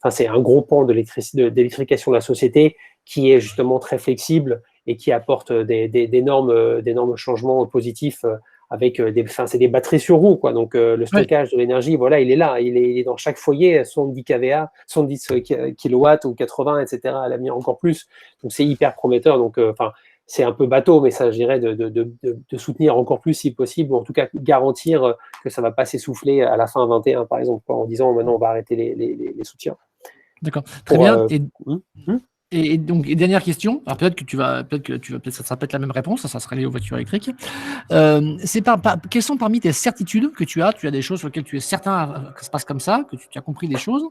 c'est un gros pan d'électrification de la société qui est justement très flexible et qui apporte d'énormes changements positifs avec c'est des batteries sur roues, quoi. Donc le stockage de l'énergie, voilà, il est là, il est dans chaque foyer, 70 kVA, 70 kW ou 80, etc. à l'avenir encore plus. Donc c'est hyper prometteur. Donc c'est un peu bateau, mais ça, je dirais, de soutenir encore plus si possible, ou en tout cas garantir que ça ne va pas s'essouffler à la fin 21, par exemple, en disant maintenant on va arrêter les soutiens. D'accord, très bien. Et donc, dernière question. Alors peut-être que ça sera peut-être la même réponse, ça sera lié aux voitures électriques. Quelles sont parmi tes certitudes que tu as? Tu as des choses sur lesquelles tu es certain que ça se passe comme ça, que tu as compris des choses.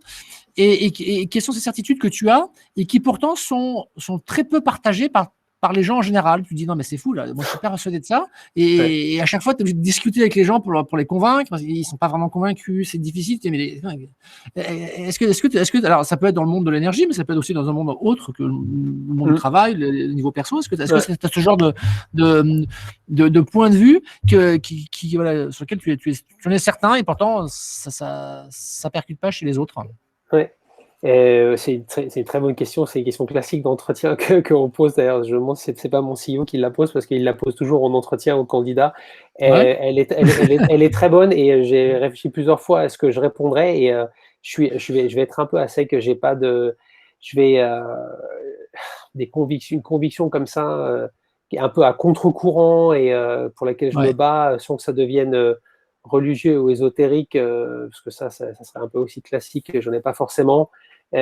Et quelles sont ces certitudes que tu as et qui pourtant sont très peu partagées par les gens en général? Tu dis non mais c'est fou là, moi je suis pas persuadé de ça et à chaque fois tu es obligé de discuter avec les gens pour les convaincre parce qu'ils sont pas vraiment convaincus, c'est difficile. Est-ce que alors ça peut être dans le monde de l'énergie, mais ça peut être aussi dans un monde autre que le monde du travail, le niveau perso. Est-ce que tu as ce genre de point de vue voilà, sur lequel tu en es certain et pourtant ça percute pas chez les autres? C'est une très bonne question. C'est une question classique d'entretien qu'on pose. D'ailleurs, je me demande si c'est pas mon CEO qui la pose parce qu'il la pose toujours en entretien aux candidats. Elle est très bonne et j'ai réfléchi plusieurs fois à ce que je répondrais et je vais être un peu à sec. J'ai pas une conviction comme ça qui est un peu à contre-courant et pour laquelle je me bats sans que ça devienne religieux ou ésotérique parce que ça serait un peu aussi classique. J'en ai pas forcément. Tu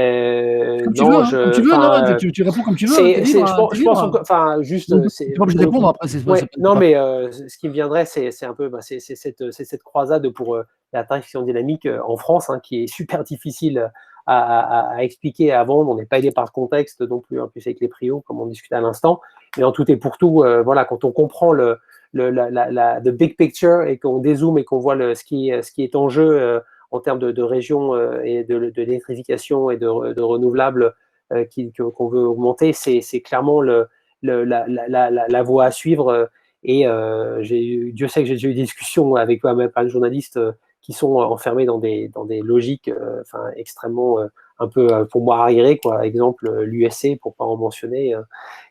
réponds comme tu veux. Je pense enfin juste. Tu peux pas répondre après. Non, mais ce qui me viendrait, c'est un peu, c'est cette croisade pour la tarification dynamique en France, qui est super difficile à expliquer, à vendre. On n'est pas aidé par le contexte non plus, en plus avec les prix hauts, comme on discutait à l'instant. Mais en tout et pour tout, voilà, quand on comprend the big picture et qu'on dézoome et qu'on voit ce qui est en jeu en termes de région et de l'électrification et de renouvelables qu'on veut augmenter, c'est clairement la voie à suivre. Et Dieu sait que j'ai déjà eu des discussions avec pas mal de journalistes qui sont enfermés dans des logiques extrêmement un peu pour moi arriérées, quoi. Exemple l'USC, pour pas en mentionner,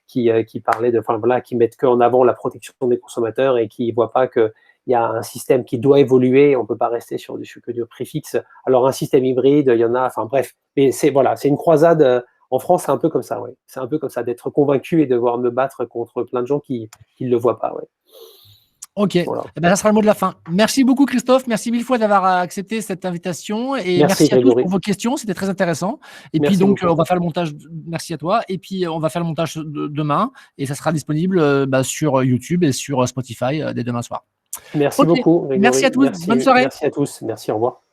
qui parlait qui mettent qu'en avant la protection des consommateurs et qui voient pas que il y a un système qui doit évoluer, on peut pas rester sur que du prix fixe. Alors un système hybride, il y en a, bref, mais c'est une croisade. En France, c'est un peu comme ça, ouais. C'est un peu comme ça, d'être convaincu et de devoir me battre contre plein de gens qui ne le voient pas, ouais. Ok, voilà. Ça sera le mot de la fin. Merci beaucoup Christophe, merci mille fois d'avoir accepté cette invitation et merci à tous pour vos questions, c'était très intéressant. Et puis donc on va faire le montage, merci à toi, et puis on va faire le montage demain et ça sera disponible sur YouTube et sur Spotify dès demain soir. Merci beaucoup. Grégory. Merci à tous, bonne soirée. Merci à tous, merci, au revoir.